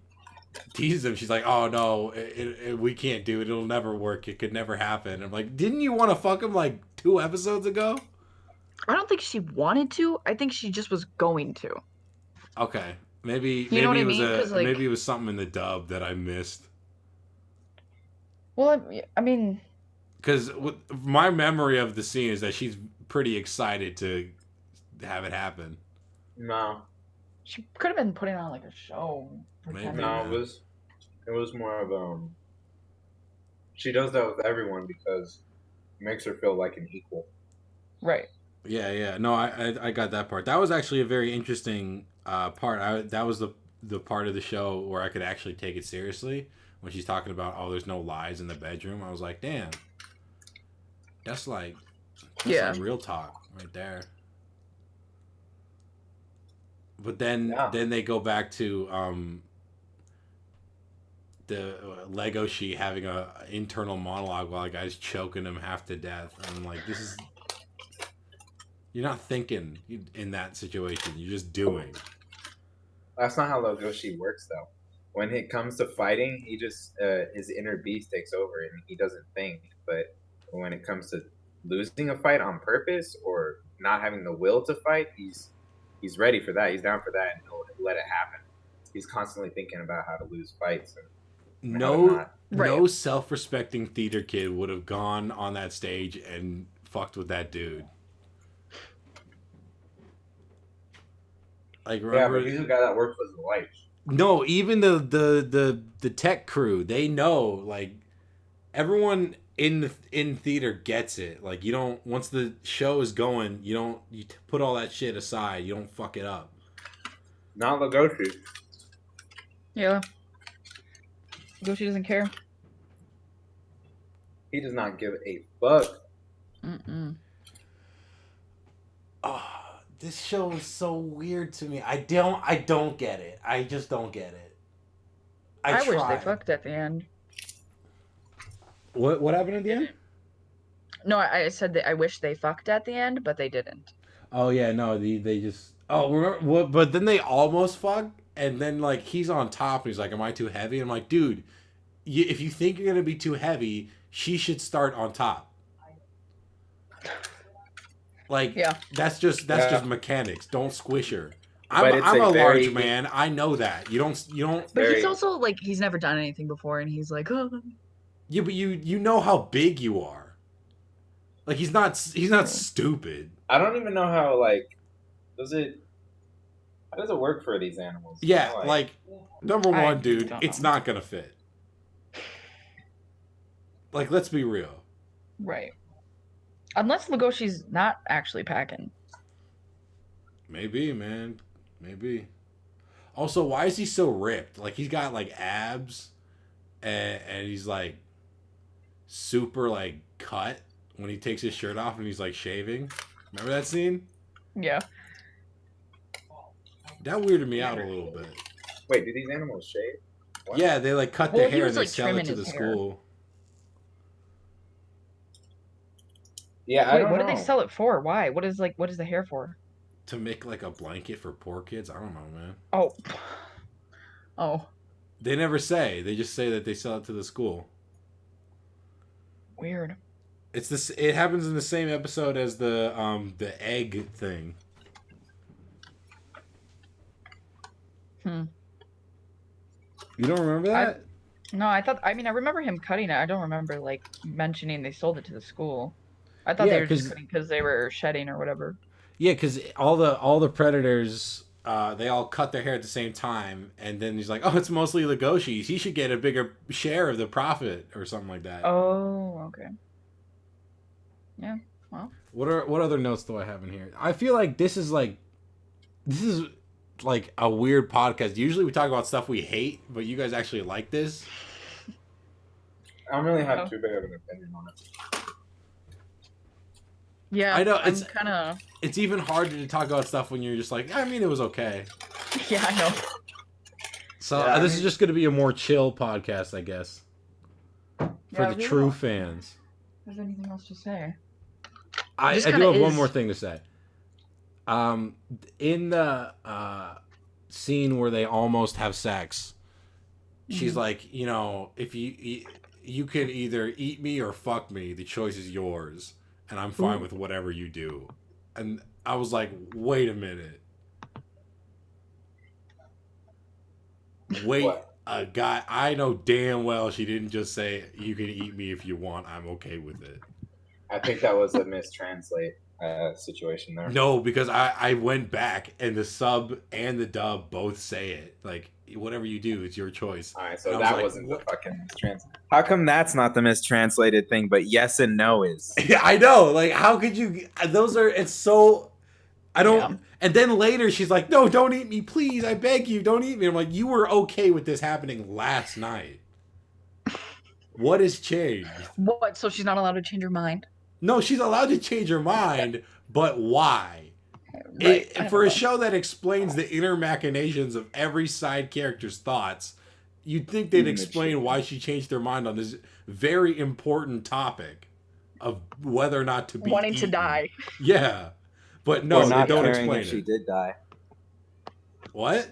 teases him. She's like, "Oh no, we can't do it. It'll never work. It could never happen." I'm like, "Didn't you want to fuck him like 2 episodes ago?" I don't think she wanted to. I think she just was going to. Okay. Maybe it was maybe it was something in the dub that I missed. Well, I mean, because my memory of the scene is that she's pretty excited to have it happen. No, she could have been putting on like a show. Maybe, no, it was more of she does that with everyone because it makes her feel like an equal. Right. Yeah. No, I got that part. That was actually a very interesting part. That was the part of the show where I could actually take it seriously when she's talking about, oh, there's no lies in the bedroom. I was like, damn, that's like Yeah. real talk right there. But Yeah. then they go back to the Lego sheet having a internal monologue while a guy's choking him half to death. And I'm like, this is, you're not thinking in that situation. You're just doing. That's not how Legoshi works, though. When it comes to fighting, he just his inner beast takes over and he doesn't think. But when it comes to losing a fight on purpose or not having the will to fight, he's ready for that. He's down for that, and he'll let it happen. He's constantly thinking about how to lose fights and how to No, not. no self-respecting theater kid would have gone on that stage and fucked with that dude. Like, remember? Yeah, but he's a guy that works with his wife. No, even the tech crew, they know. Like, everyone in theater gets it. Like, you don't, once the show is going, you put all that shit aside. You don't fuck it up. Not Legoshi. Yeah. Legoshi doesn't care. He does not give a fuck. Mm-mm. Oh, this show is so weird to me. I don't get it. I just don't get it. I wish they fucked at the end. What happened at the end? No, I said that I wish they fucked at the end, but they didn't. Oh yeah, no, they just. Oh, remember what? But then they almost fucked, and then like he's on top, and he's like, "Am I too heavy?" I'm like, dude, if you think you're gonna be too heavy, she should start on top. Like, yeah, that's just mechanics. Don't squish her. But I'm a large man. I know that. You don't. But he's also like, he's never done anything before, and he's like, oh. Yeah, but you know how big you are. Like, he's not stupid. I don't even know how, like, how does it work for these animals? Yeah, you know, like number one, dude, don't it's know. not gonna fit. Like, let's be real. Right. Unless Legoshi's not actually packing. Maybe, man. Maybe. Also, why is he so ripped? Like, he's got like abs, and he's like super like cut when he takes his shirt off and he's like shaving. Remember that scene? Yeah. That weirded me out a little bit. Wait, do these animals shave? What? Yeah, they like cut their hair and they like, sell it to the school. Yeah, Wait, what do they sell it for? Why? What is the hair for? To make like a blanket for poor kids? I don't know, man. Oh. Oh. They never say. They just say that they sell it to the school. Weird. It's this. It happens in the same episode as the egg thing. You don't remember that? No, I remember him cutting it. I don't remember like mentioning they sold it to the school. I thought they were just cutting because they were shedding or whatever. Yeah, because all the predators, they all cut their hair at the same time, and then he's like, "Oh, it's mostly Legoshi's. He should get a bigger share of the profit," or something like that. Oh, okay. Yeah. Well. What other notes do I have in here? I feel like this is like a weird podcast. Usually we talk about stuff we hate, but you guys actually like this. I don't really have too big of an opinion on it. Yeah, I know it's even harder to talk about stuff when you're just like, I mean, it was okay. Yeah, I know. So this is just going to be a more chill podcast, I guess, for the true fans. There's anything else to say? I do have one more thing to say. In the scene where they almost have sex, she's like, if you could either eat me or fuck me, the choice is yours. And I'm fine with whatever you do. And I was like, wait a minute. Wait, a guy, I know damn well she didn't just say, you can eat me if you want, I'm okay with it. I think that was a mistranslate situation there. No, because I went back and the sub and the dub both say it. Like, whatever you do, it's your choice. All right, so And I was that like, wasn't what? the fucking mistranslate. How come that's not the mistranslated thing, but yes and no is? Yeah, I know. Like, how could you? Those are. It's so. I don't. Yeah. And then later she's like, "No, don't eat me, please. I beg you, don't eat me." I'm like, "You were okay with this happening last night. What has changed?" What? So she's not allowed to change her mind? No, she's allowed to change her mind, but why? Right. For a show that explains the inner machinations of every side character's thoughts, you'd think they'd explain why she changed her mind on this very important topic of whether or not to be wanting eaten. to die. Yeah, but no, not they don't caring explain if it. she did die. What?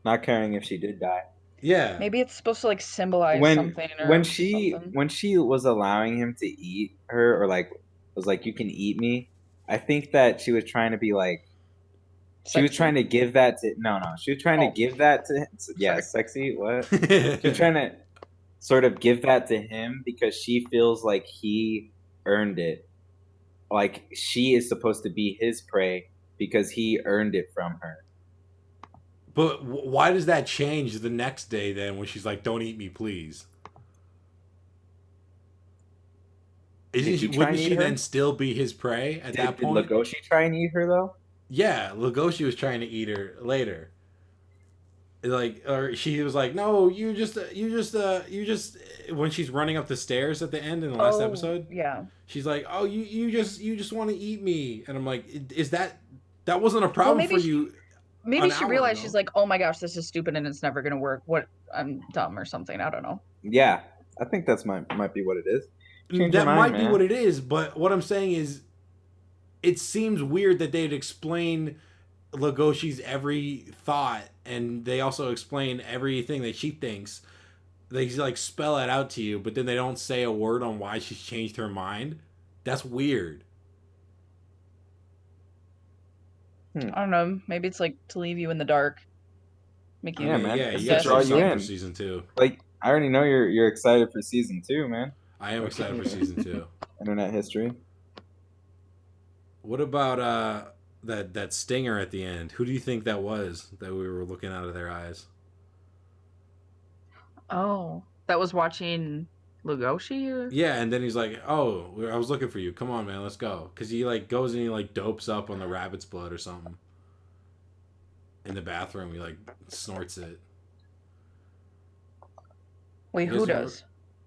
Not caring if she did die. Yeah. Maybe it's supposed to like symbolize something. Or when something. she was allowing him to eat her, or like was like, you can eat me. I think that she was trying to be like. She was trying to give that to She was trying to give that to him. Yeah, sexy. What? She was trying to sort of give that to him because she feels like he earned it. Like she is supposed to be his prey because he earned it from her. But why does that change the next day then when she's like, "Don't eat me, please"? Wouldn't she then still be his prey at that point? Did Legoshi try and eat her though? Yeah, Legoshi was trying to eat her later. Like, or she was like, "No, you just." When she's running up the stairs at the end in the last episode, yeah, she's like, "Oh, you just want to eat me," and I'm like, "Is that wasn't a problem for you?" Maybe she realized she's like, "Oh my gosh, this is stupid and it's never gonna work. What? I'm dumb or something. I don't know." Yeah, I think that's might be what it is. That might be what it is, but what I'm saying is, it seems weird that they'd explain Legoshi's every thought, and they also explain everything that she thinks. They like spell it out to you, but then they don't say a word on why she's changed her mind. That's weird. I don't know. Maybe it's like to leave you in the dark, make you. Yeah, man. Yeah, you gotta draw you in for season 2. Like, I already know you're excited for season 2, man. I am excited for season 2. Internet history. What about that stinger at the end? Who do you think that was that we were looking out of their eyes? Oh, that was watching Legoshi? Or? Yeah, and then he's like, "Oh, I was looking for you. Come on, man, let's go." Because he like goes and he like dopes up on the rabbit's blood or something in the bathroom. He like snorts it. Wait, who does?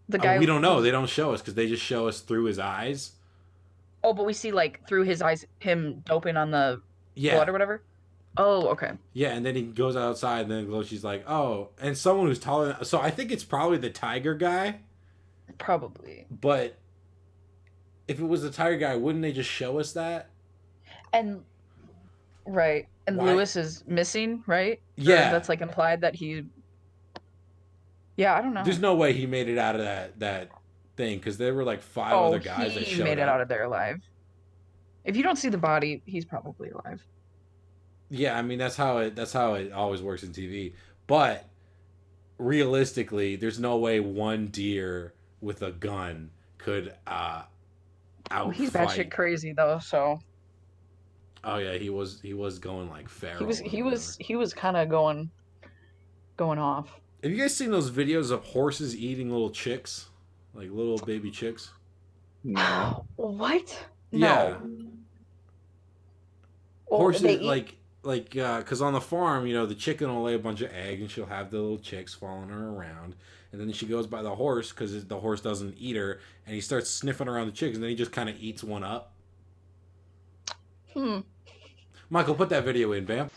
The guy. We don't know. They don't show us because they just show us through his eyes. Oh, but we see like through his eyes him doping on the blood or whatever. Oh, okay. Yeah, and then he goes outside, and then Gloshi's like, "Oh," and someone who's taller. So I think it's probably the tiger guy. Probably. But if it was the tiger guy, wouldn't they just show us that? And right, and Why? Lewis is missing, right? Yeah, or that's like implied that he. Yeah, I don't know. There's no way he made it out of that thing because there were like 5 other guys that showed up. He made it out of there alive. If you don't see the body, he's probably alive. Yeah, I mean that's how it always works in TV. But realistically, there's no way one deer with a gun could outfight. He's batshit crazy though, so. Oh yeah, he was going like feral. He was kind of going off. Have you guys seen those videos of horses eating little chicks, like little baby chicks? No. What? Yeah. No. Horses because on the farm, the chicken will lay a bunch of eggs and she'll have the little chicks following her around, and then she goes by the horse because the horse doesn't eat her, and he starts sniffing around the chicks, and then he just kind of eats one up. Michael, put that video in, Bam.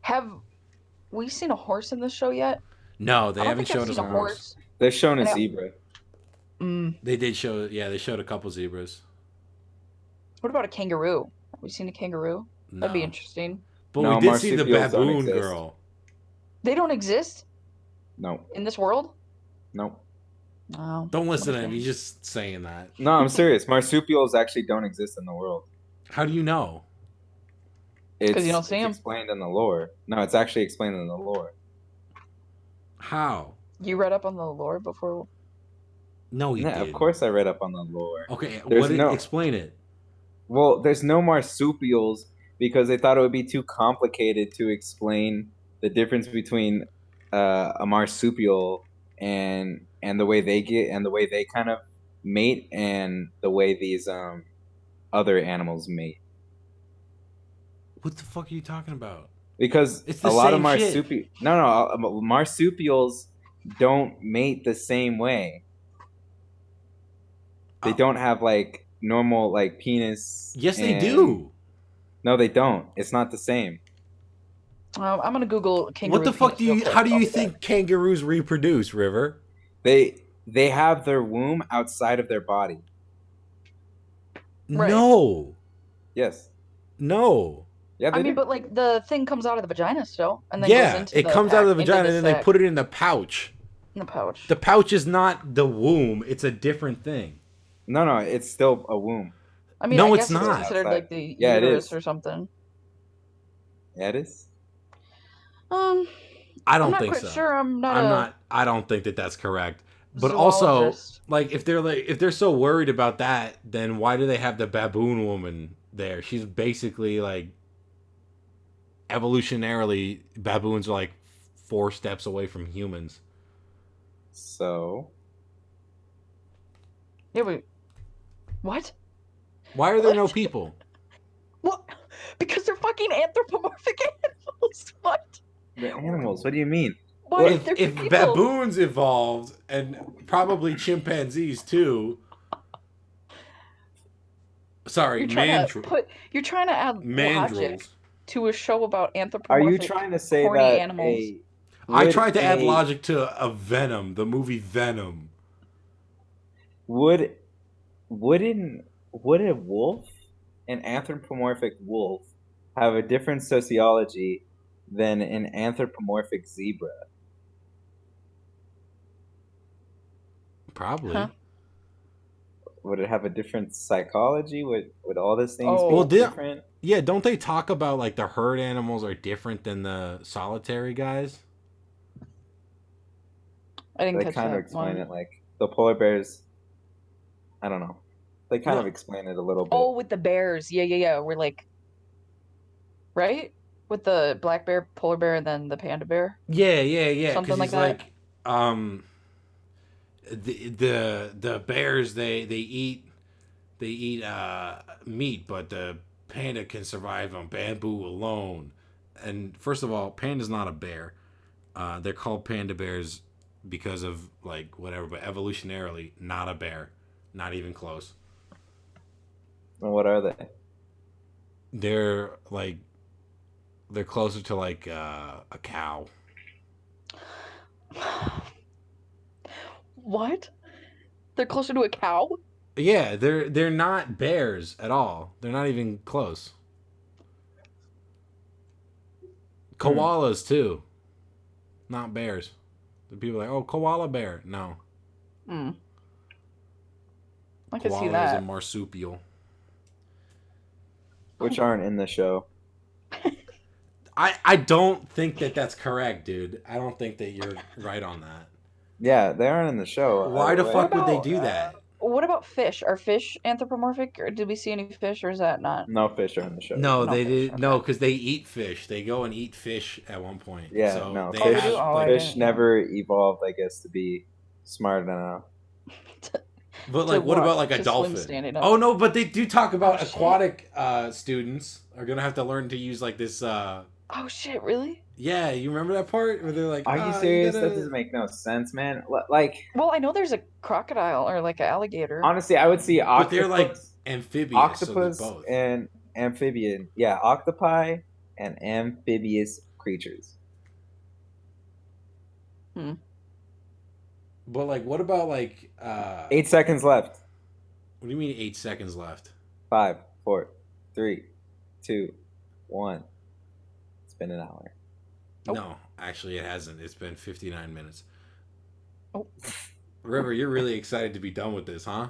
Have we seen a horse in this show yet? No, they haven't shown us a horse. They've shown a zebra. They did show, they showed a couple zebras. What about a kangaroo? Have we seen a kangaroo? No. That'd be interesting. But we did see the baboon girl. They don't exist? No. In this world? No. Oh, Don't listen to him. okay. He's just saying that. No, I'm serious. Marsupials actually don't exist in the world. How do you know? Because you don't see It's them. explained in the lore. No, it's actually explained in the lore. How? You read up on the lore before. No, he Yeah, of did. course I read up on the lore. Okay, There's what? no Explain it. Well, there's no marsupials because they thought it would be too complicated to explain the difference between a marsupial and the way they get and the way they kind of mate and the way these other animals mate. What the fuck are you talking about? Because It's the a lot of same shit. marsupials don't mate the same way. They Oh. don't have like normal like penis. Yes, they and do. No, they don't. It's not the same. I'm gonna Google What kangaroo the fuck penis do real you? quick. How do I'll you be back. think kangaroos reproduce, River? They have their womb outside of their body. Right. No. Yes. No. Yeah, I they mean, do. but like the thing comes out of the vagina still, and then goes Yeah, into it the comes out of the into vagina and then they sac, put it in the pouch. in the pouch. The pouch is not the womb; it's a different thing. No, it's still a womb. I mean, No, I it's guess it's not. considered Outside. like the Yeah, it uterus is. or something. Yeah, it is. Um, I I'm don't not think quite so. sure. I'm not I don't think that that's correct. But also, zoologist. like if they're so worried about that, then why do they have the baboon woman there? She's basically like evolutionarily, baboons are like 4 steps away from humans. So Yeah, wait. What? Why are there no people? What? Because they're fucking anthropomorphic animals. What? the animals. What do you mean? Why Well, if they're If people? baboons evolved, and probably chimpanzees too. Sorry, You're trying to add logic mandrills. to a show about Are anthropomorphic you trying to say horny that animals. I would tried to add a- logic to a Venom, the movie Venom. would a wolf, an anthropomorphic wolf, have a different sociology than an anthropomorphic zebra? Probably. Huh? Would it have a different psychology? Would all these things Oh. be different? Yeah, don't they talk about like the herd animals are different than the solitary guys? I didn't They catch kind of that explain one. it like the polar bears. I don't know. They kind of No. explain it a little bit. Oh, with the bears. Yeah. We're like, right? With the black bear, polar bear, and then the panda bear. Yeah. Something Because like he's that. like, the bears they eat meat, but the panda can survive on bamboo alone. And first of all, panda's not a bear. They're called panda bears because of like whatever, but evolutionarily, not a bear, not even close. And what are they? They're like they're closer to like a cow. What? They're closer to a cow? Yeah, they're not bears at all. They're not even close. Koalas too, not bears. The people are like, oh, koala bear. No, I can see koala is a that. marsupial. Which aren't in the show. I don't think that that's correct, dude. I don't think that you're right on that. Yeah, they aren't in the show. Why the fuck would they about- do that? What about fish? Are fish anthropomorphic, or did we see any fish, or is that not? No fish are in the show. No, No they fish, did no, okay. because they eat fish. They go and eat fish at one point. Yeah, so no. they Oh, they Fish, do? Oh, I fish didn't know. never evolved, I guess, to be smart enough. But like, what about like a Just swim dolphin? standing up. Oh no, but they do talk about Oh, shit. aquatic students are gonna have to learn to use like this. Oh shit! Really? Yeah, you remember that part where they're like, Are you serious? That doesn't make no sense, man. Like, Well, I know there's a crocodile or like an alligator. honestly, I would see But octopus, they're like amphibious, so they're both. and amphibian. Yeah, octopi and amphibious creatures. But like, what about like? 8 seconds left. What do you mean 8 seconds left? 5, 4, 3, 2, 1. It's been an hour. Nope. No, actually, it hasn't. It's been 59 minutes. Oh. River, you're really excited to be done with this, huh?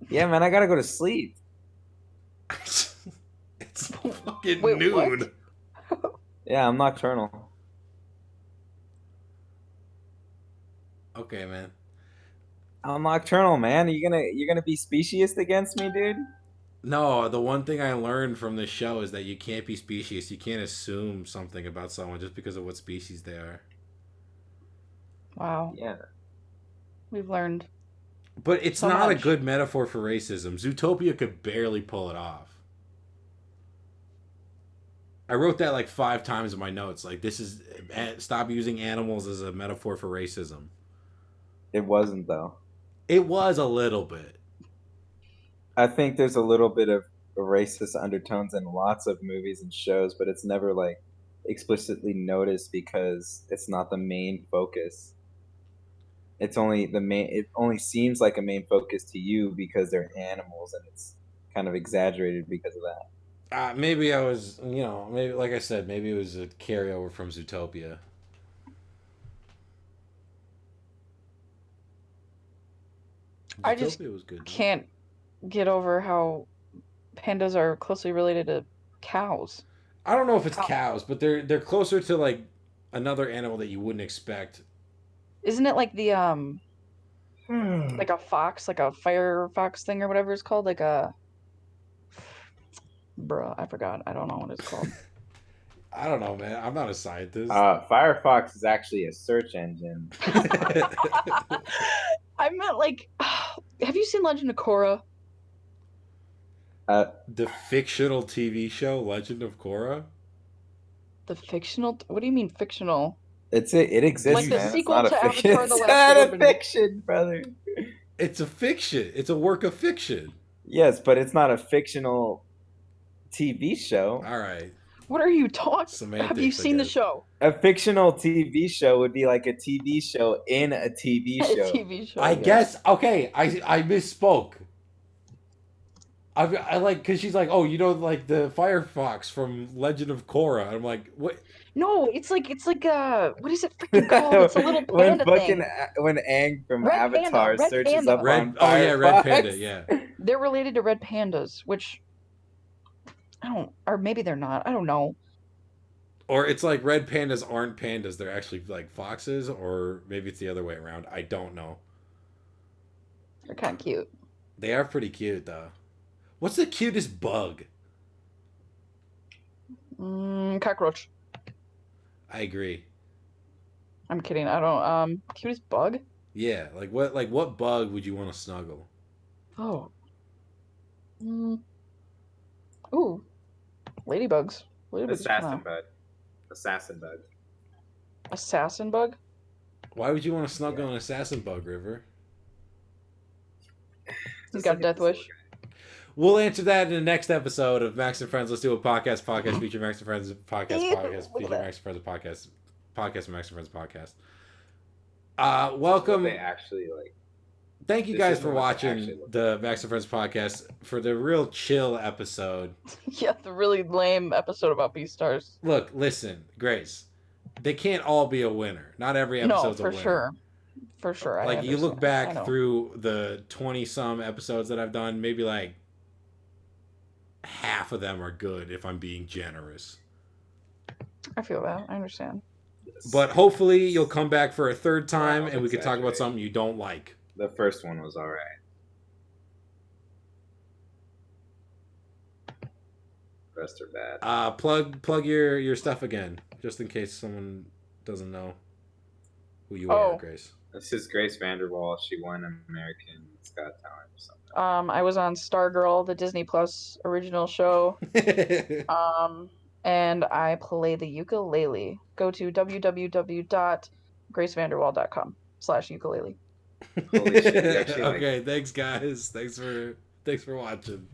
Yeah, man, I gotta go to sleep. It's fucking Wait, noon. what? Yeah, I'm nocturnal. Okay, man. I'm nocturnal, man. You're gonna be speciest against me, dude? No, the one thing I learned from this show is that you can't be specious. You can't assume something about someone just because of what species they are. Wow. Yeah. We've learned. But it's So not a much. good metaphor for racism. Zootopia could barely pull it off. I wrote that like 5 times in my notes. Like, this is stop using animals as a metaphor for racism. It wasn't though. It was a little bit. I think there's a little bit of racist undertones in lots of movies and shows, but it's never like explicitly noticed because it's not the main focus. It's only the main. It only seems like a main focus to you because they're animals, and it's kind of exaggerated because of that. Maybe I was, maybe like I said, maybe it was a carryover from Zootopia. I just Zootopia was good. can't get over how pandas are closely related to cows. I don't know if it's cows, but they're closer to like another animal that you wouldn't expect. Isn't it like the like a fox, like a fire fox thing or whatever it's called, like a bruh, I forgot. I don't know what it's called. I don't know, man. I'm not a scientist. Firefox is actually a search engine. I meant like, have you seen Legend of Korra? The fictional TV show Legend of Korra? The fictional? What do you mean fictional? It exists, Like the man. sequel It's not to a fiction. Avatar: The It's Last not a Airbender. fiction, brother. It's a fiction. It's a work of fiction. Yes, but it's not a fictional TV show. All right. What are you talking? Semantics, Have you seen the guess. show? A fictional TV show would be like a TV show in a TV show. A TV show. I guess. Okay, I misspoke. I like because she's like, oh, like the Firefox from Legend of Korra. I'm like, what? No, it's like what is it freaking called? It's a little panda thing. When Aang from Red Avatar Panda, Red searches Panda. up on Red Firefox. Panda, yeah. They're related to red pandas, which or maybe they're not. I don't know. Or it's like red pandas aren't pandas; they're actually like foxes, or maybe it's the other way around. I don't know. They're kind of cute. They are pretty cute, though. What's the cutest bug? Cockroach. I agree. I'm kidding. I don't. Cutest bug? Yeah, like what bug would you want to snuggle? Oh. Ooh. Ladybugs. Assassin bug. Assassin bug? Why would you want to snuggle an assassin bug, River? He's got a death wish. We'll answer that in the next episode of Max and Friends. Let's do a podcast feature Max and Friends podcast feature Max and Friends podcast Max and Friends podcast. Welcome. They actually like. Thank you guys for watching the Max and Friends podcast for the real chill episode. Yeah, the really lame episode about Beastars. Look, listen, Grace. They can't all be a winner. Not every episode's a winner. Sure. For sure. Like, you look back through the 20-some episodes that I've done, maybe like half of them are good if I'm being generous. I feel that. I understand. But hopefully you'll come back for a third time and we can talk about something you don't like. The first one was alright. The rest are bad. Plug your stuff again, just in case someone doesn't know who you are, Grace. This is Grace Vanderwall. She won American's Got Talent or something. I was on Stargirl, the Disney Plus original show. And I play the ukulele. Go to www.gracevanderwall.com/ukulele. Holy shit, Okay, thanks guys. Thanks for watching.